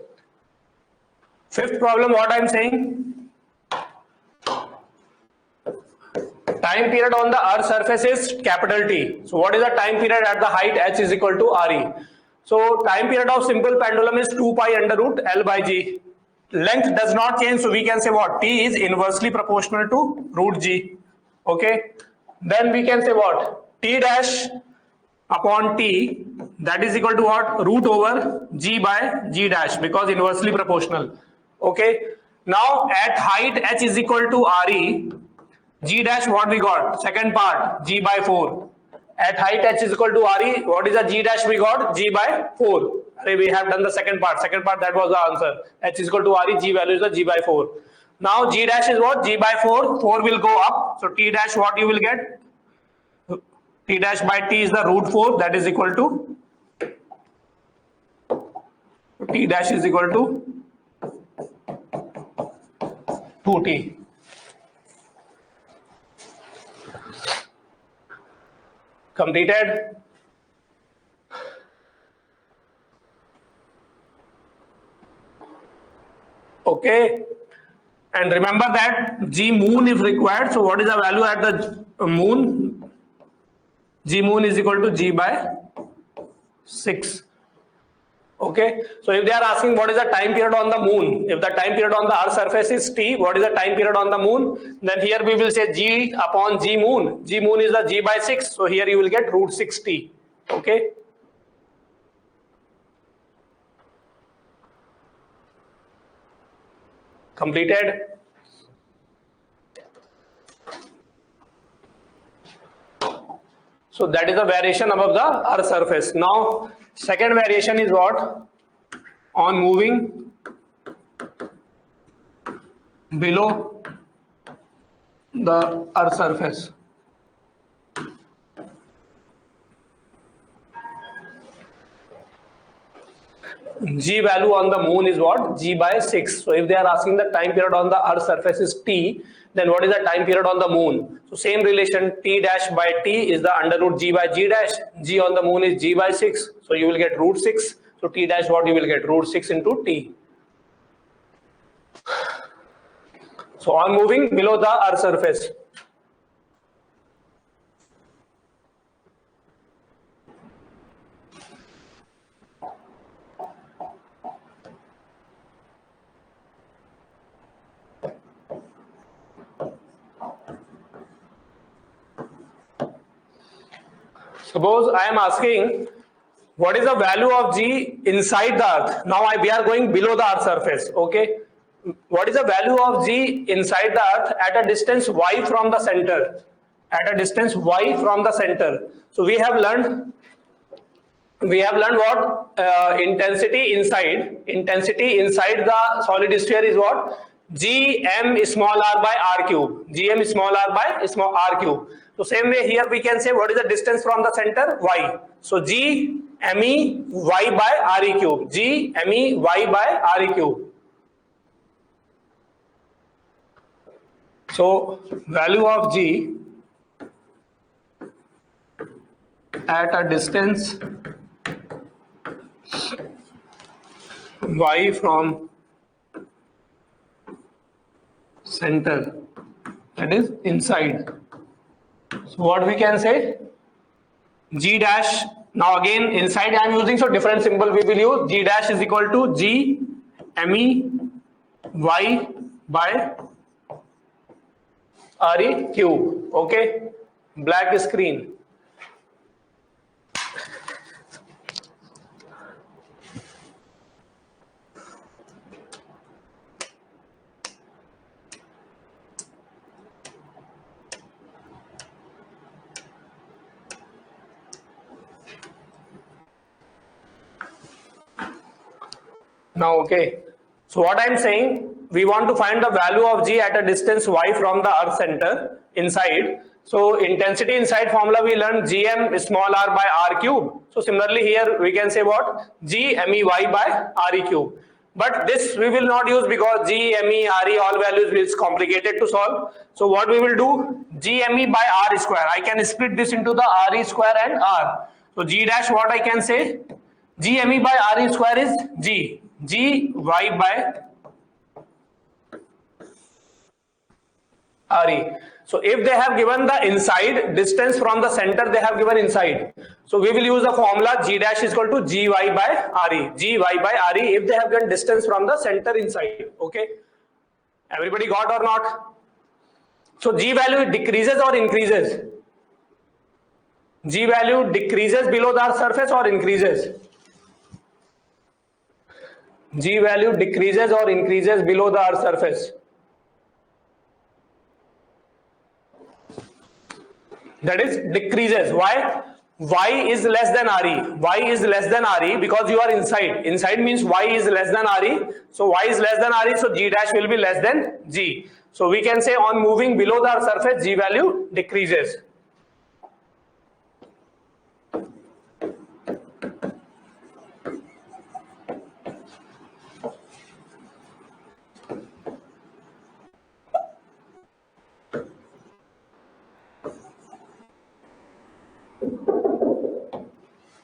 Fifth problem, what I am saying? Time period on the Earth's surface is capital T. So what is the time period at the height H is equal to RE? So time period of simple pendulum is 2 pi under root L by G. Length does not change, so we can say what? T is inversely proportional to root G. Okay. Then we can say what? T dash upon T, that is equal to what? Root over G by G dash, because inversely proportional. Okay. Now at height H is equal to RE, G dash what we got? Second part, G by 4. At height H is equal to RE, what is the G dash we got? G by 4. We have done the second part. Second part, that was the answer. H is equal to RE, G value is the G by 4. Now G dash is what? G by 4. 4 will go up. So T dash what you will get? T dash by T is the root 4, that is equal to T dash is equal to 2T. Completed. Okay. And remember that G moon if required. So what is the value at the moon? G moon is equal to G by 6. Okay. So if they are asking what is the time period on the moon, if the time period on the Earth surface is T, what is the time period on the moon? Then here we will say G upon G moon. G moon is the G by 6. So here you will get root 6T. Okay. Completed. So that is the variation above the Earth surface. Now, second variation is what? On moving below the Earth surface. G value on the moon is what? G by 6. So if they are asking the time period on the Earth surface is T, then what is the time period on the moon? So same relation, T dash by T is the under root G by G dash. G on the moon is G by 6. So you will get root 6. So T dash what you will get? Root 6 into T. So on moving below the earth surface. Suppose I am asking what is the value of G inside the earth? Now we are going below the earth surface. Okay. What is the value of G inside the earth at a distance y from the center? At a distance y from the center. So we have learned what intensity inside the solid sphere is what? Gm small r by r cube. Gm small r by small r cube. So same way here we can say what is the distance from the center? Y. So G me y by re cube. G me y by re cube. So value of G at a distance y from center, that is inside. So what we can say? G dash, now again inside I am using so different symbol we will use. G dash is equal to G me y by re cube. Okay, black screen. Now, okay. So what I am saying, we want to find the value of G at a distance y from the earth center inside. So intensity inside formula we learned Gm small r by r cube. So similarly here we can say what? G me y by re cube. But this we will not use because G, me, re all values is complicated to solve. So what we will do? G me by r square. I can split this into the re square and r. So G dash what I can say? G me by re square is G. G y by re. So if they have given the inside distance from the center, they have given inside. So we will use the formula G dash is equal to Gy by re. Gy by re if they have given distance from the center inside. Okay. Everybody got or not? So G value decreases or increases? G value decreases below the earth surface or increases? G value decreases or increases below the earth surface? That is decreases. Why? Y is less than re. Y is less than re because you are inside. Inside means Y is less than re. So Y is less than re. So G dash will be less than G. So we can say on moving below the earth surface, G value decreases.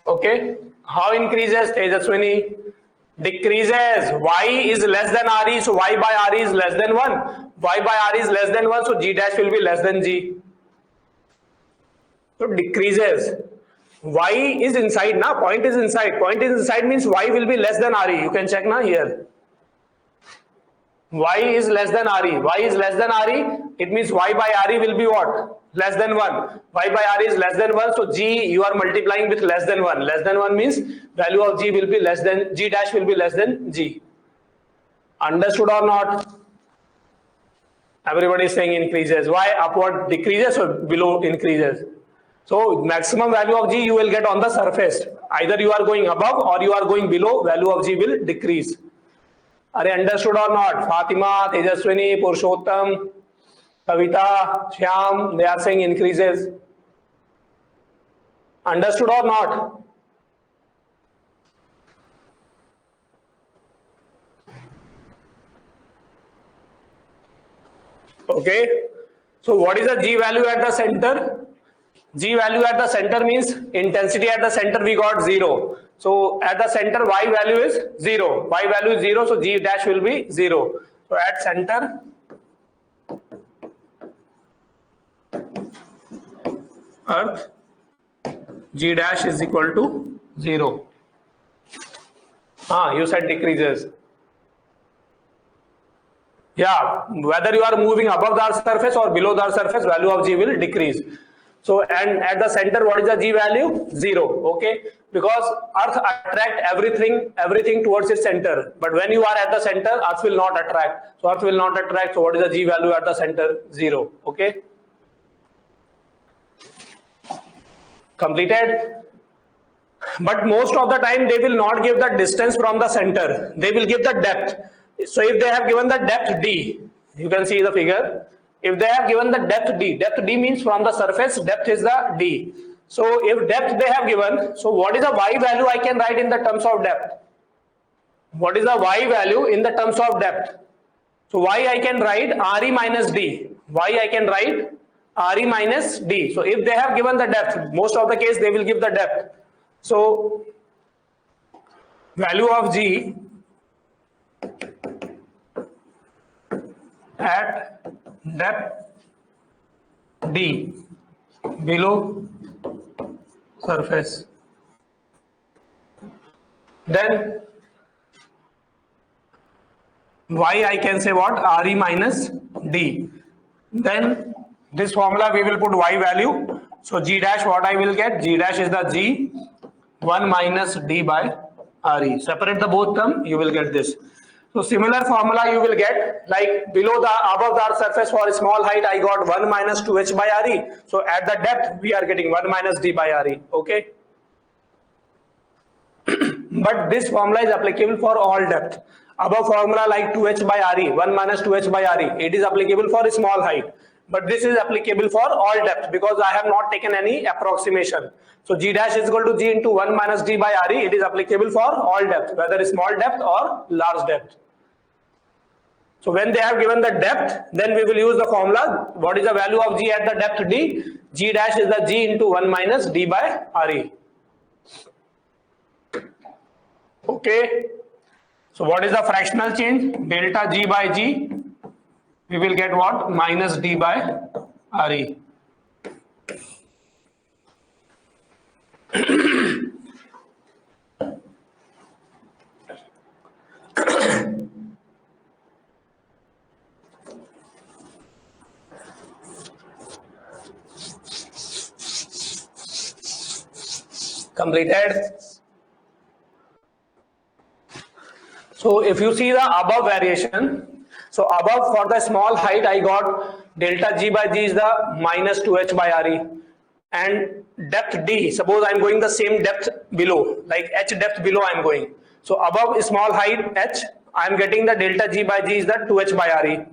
Okay, how increases? Tejaswini? Decreases. Y is less than re, so Y by re is less than 1. Y by re is less than 1, so G dash will be less than G. So decreases. Y is inside, na? Point is inside. Point is inside means Y will be less than re. You can check na here. Y is less than re. Y is less than re. It means Y by re will be what? Less than 1. Y by re is less than 1. So G you are multiplying with less than 1. Less than 1 means value of G will be less than, G dash will be less than G. Understood or not? Everybody is saying increases. Why? Upward decreases or below increases? So maximum value of G you will get on the surface. Either you are going above or you are going below, value of G will decrease. Are understood or not? Fatima, Tejaswini, Purushottam, Kavita, Shyam, they are saying increases. Understood or not? Okay. So what is the G value at the center? G value at the center means intensity at the center we got 0. So at the center Y value is 0. Y value is 0, so G dash will be 0. So at center Earth, G dash is equal to 0. You said decreases. Yeah, whether you are moving above the Earth's surface or below the Earth's surface, value of G will decrease. So, and at the center, what is the G value? 0. Okay, because Earth attract everything towards its center. But when you are at the center, Earth will not attract. So Earth will not attract. So what is the G value at the center? 0. Okay. Completed. But most of the time they will not give the distance from the center. They will give the depth. So if they have given the depth d, you can see the figure. If they have given the depth d means from the surface, depth is the d. So if depth they have given, so what is the y value I can write in the terms of depth? What is the y value in the terms of depth? So y I can write re minus d. Y I can write re minus d. So if they have given the depth, most of the case they will give the depth. So value of G at depth d below surface, then y I can say what? Re minus d. Then this formula we will put y value. So G dash, what I will get? G dash is the G 1 minus d by Re. Separate the both term, you will get this. So similar formula you will get, like above the Earth's surface for a small height I got 1 minus 2h by Re. So at the depth we are getting 1 minus d by Re. Okay. But this formula is applicable for all depth. Above formula like 2h by Re, 1 minus 2h by Re, it is applicable for a small height. But this is applicable for all depth because I have not taken any approximation. So G dash is equal to G into 1 minus d by Re. It is applicable for all depth, whether small depth or large depth. So when they have given the depth, then we will use the formula. What is the value of G at the depth d? G dash is the G into 1 minus d by Re. Okay. So what is the fractional change? Delta G by G. We will get what? Minus d by Re. Completed. So if you see the above variation, so above for the small height I got delta G by G is the minus 2h by Re, and depth D, suppose I am going the same depth below, like h depth below I am going. So above small height h, I am getting the delta G by G is the 2h by Re.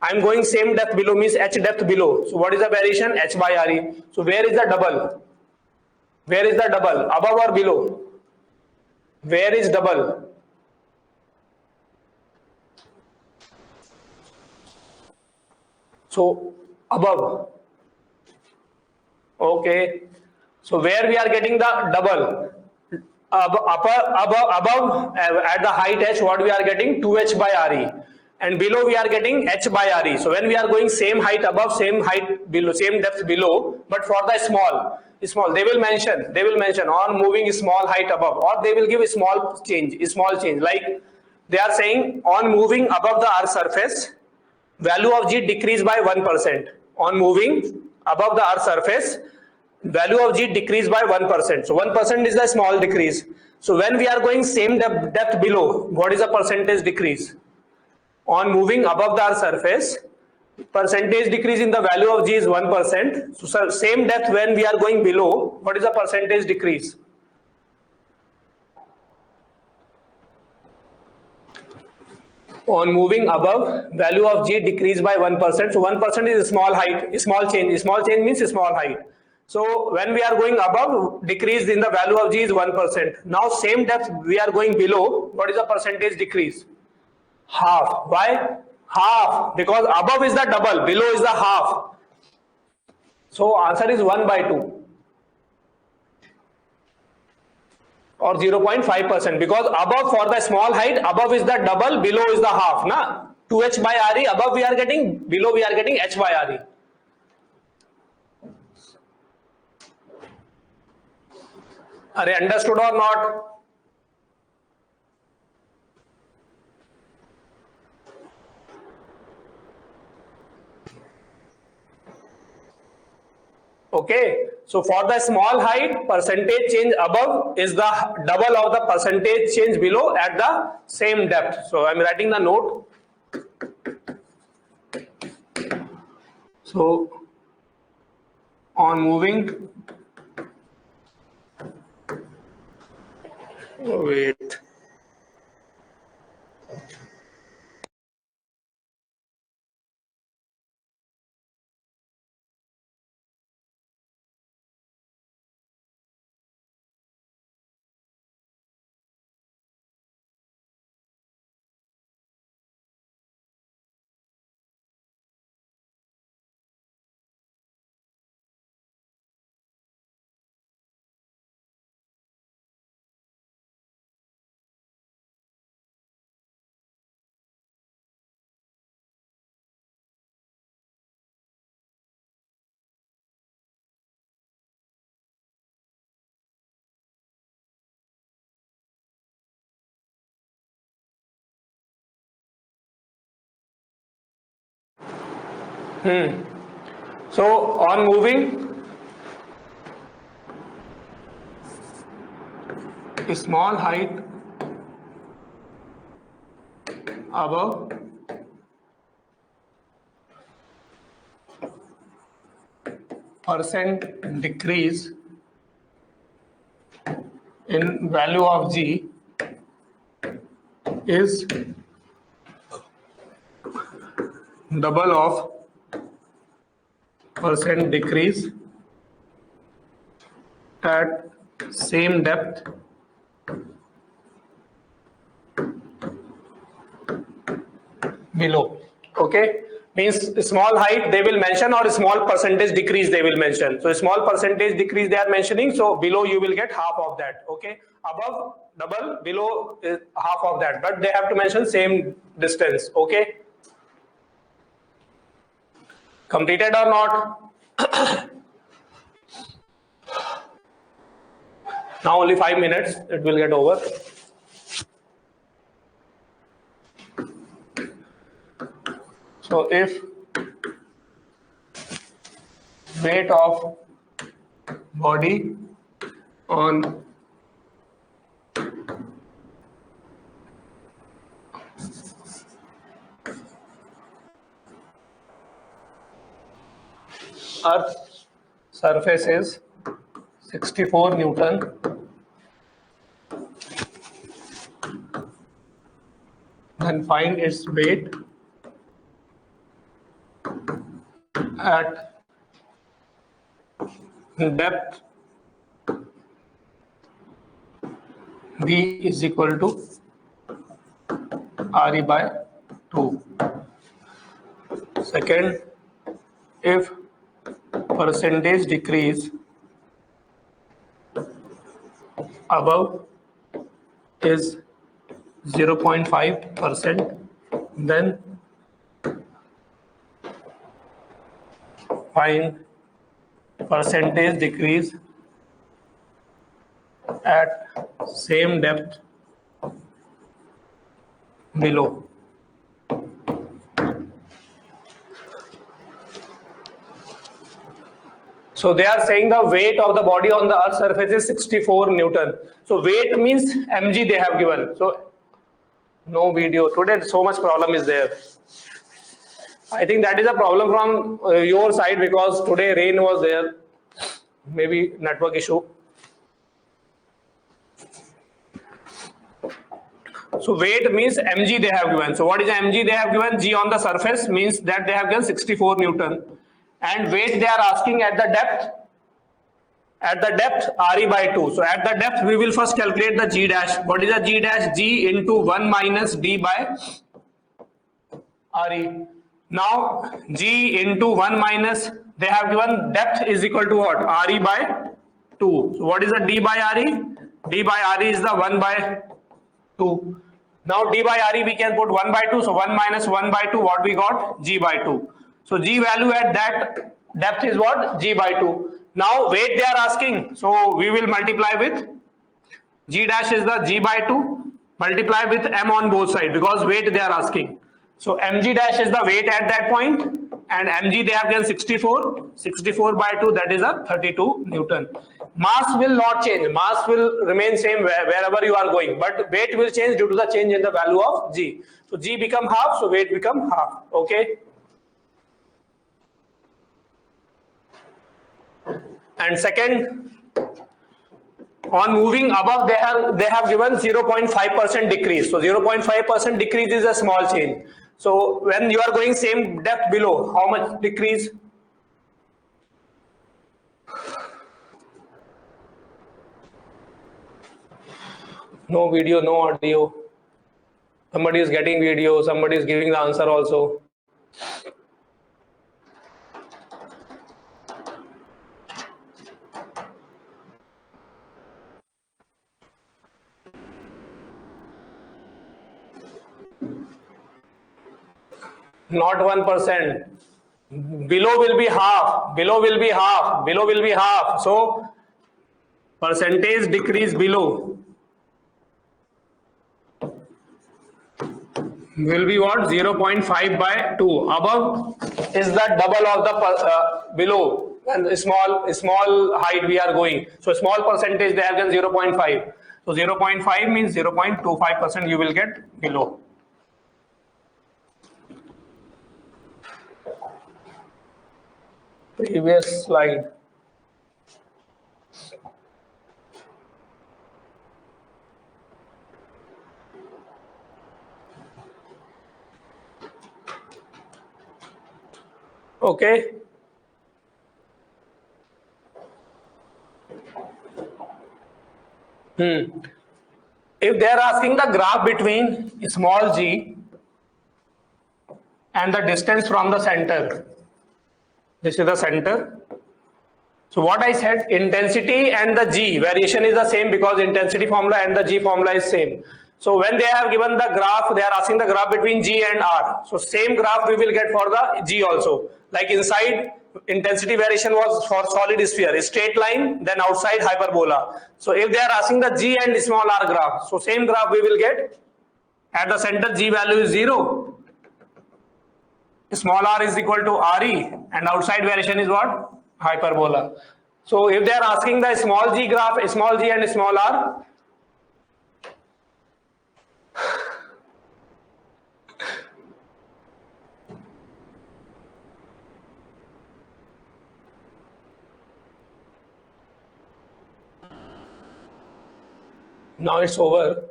I am going same depth below means h depth below. So what is the variation? H by Re. So where is the double? Where is the double? Above or below? Where is double? So above. Okay. So where we are getting the double? Above at the height h, what we are getting? 2h by Re. And below we are getting h by Re. So when we are going same height above, same height below, same depth below, but for the small, they will mention on moving small height above, or they will give a small change, like they are saying on moving above the Earth's surface, value of G decreased by 1%. On moving above the Earth's surface, value of G decreased by 1%. So 1% is the small decrease. So when we are going same depth below, what is the percentage decrease? On moving above the Earth's surface, percentage decrease in the value of G is 1%. So same depth when we are going below, what is the percentage decrease? On moving above, value of G decreased by 1%. So 1% is a small height, a small change. Small change means a small height. So when we are going above, decrease in the value of G is 1%. Now same depth we are going below, what is the percentage decrease? Half. Why? Half. Because above is the double, below is the half. So answer is 1 by 2. or 0.5%, because above, for the small height, above is the double, below is the half, na? 2h by RE, above we are getting, below we are getting h by RE. Are they understood or not? Okay, so for the small height, percentage change above is the double of the percentage change below at the same depth. So I am writing the note. So on moving, wait. So on moving, a small height above percent decrease in value of G is double of percent decrease at same depth below. Okay, means small height they will mention or small percentage decrease they will mention. So small percentage decrease they are mentioning, so below you will get half of that. Okay, above double, below is half of that, but they have to mention same distance. Okay, completed or not? Now only 5 minutes, it will get over. So if weight of body on Earth surface is 64 Newton, then find its weight at depth V is equal to RE by 2. Second, if percentage decrease above is 0.5%, then find percentage decrease at same depth below. So they are saying the weight of the body on the Earth's surface is 64 Newton. So weight means mg they have given. So no video today. So much problem is there. I think that is a problem from your side because today rain was there. Maybe network issue. So weight means mg they have given. So what is mg they have given? G on the surface means that they have given 64 Newton. And weight they are asking at the depth RE by 2. So at the depth we will first calculate the G dash. What is the G dash? G into 1 minus D by RE. Now G into 1 minus, they have given depth is equal to what? RE by 2. So what is the D by RE? D by RE is the 1 by 2. Now D by RE we can put 1 by 2. So 1 minus 1 by 2, what we got? G by 2. So G value at that depth is what? G by 2. Now weight they are asking. So we will multiply with G dash is the G by 2. Multiply with M on both sides because weight they are asking. So mg dash is the weight at that point, and mg they have given 64. 64 by 2, that is a 32 Newton. Mass will not change. Mass will remain same wherever you are going, but weight will change due to the change in the value of g. So g become half, so weight become half. Okay. And second, on moving above, they have given 0.5% decrease. So 0.5% decrease is a small change. So when you are going same depth below, how much decrease? No video, no audio. Somebody is getting video, somebody is giving the answer also. Not 1%. Below will be half. Below will be half. Below will be half. So percentage decrease below will be what? 0.5 by 2. Above is the double of the below, and small height we are going. So small percentage they have done 0.5. So 0.5 means 0.25% you will get below. Previous slide. Okay. If they are asking the graph between small g and the distance from the center, this is the center. So what I said, intensity and the g variation is the same because intensity formula and the g formula is same. So when they have given the graph, they are asking the graph between g and r. So same graph we will get for the g also. Like inside, intensity variation was for solid sphere, a straight line, then outside hyperbola. So if they are asking the g and small r graph, so same graph we will get. At the center g value is 0. Small r is equal to re, and outside variation is what? Hyperbola. So if they are asking the small g graph, small g and small r, now it's over.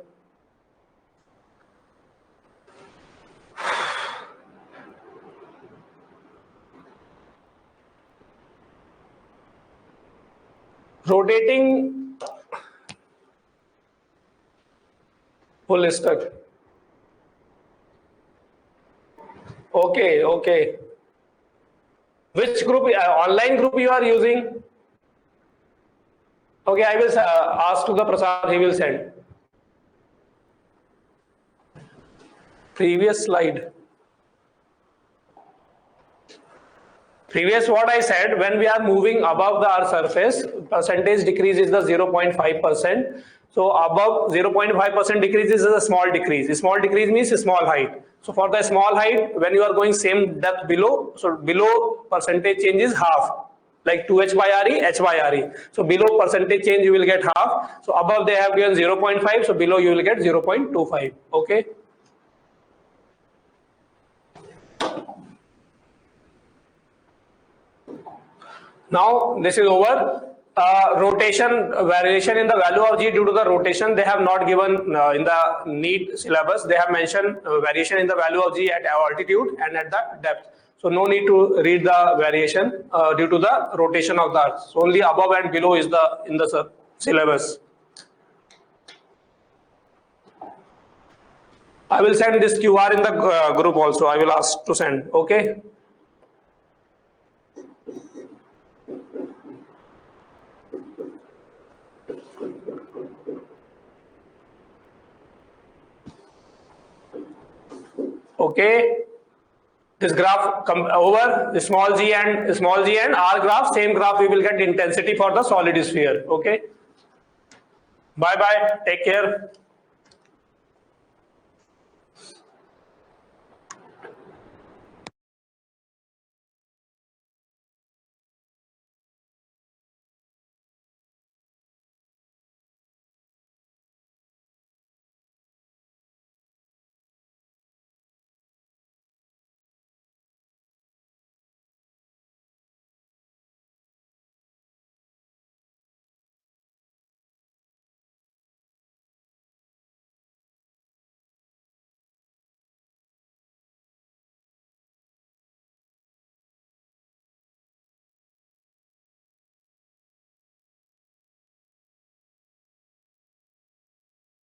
Rotating full stuck. Okay. Which group, online group you are using? Okay, I will ask to the Prasad, he will send. Previous slide. Previous what I said, when we are moving above the earth surface, percentage decrease is the 0.5%. So above 0.5% decrease is a small decrease. A small decrease means a small height. So for the small height, when you are going same depth below, so below percentage change is half. Like 2h by re, h by re. So below percentage change you will get half. So above they have given 0.5, so below you will get 0.25. Okay. Now this is over. Rotation variation in the value of g due to the rotation they have not given in the NEET syllabus. They have mentioned variation in the value of g at altitude and at the depth. So no need to read the variation due to the rotation of the earth. So only above and below is in the syllabus. I will send this QR in the group also. I will ask to send. Okay. Okay. This graph come over small g and R graph, same graph we will get intensity for the solid sphere. Okay. Bye bye. Take care.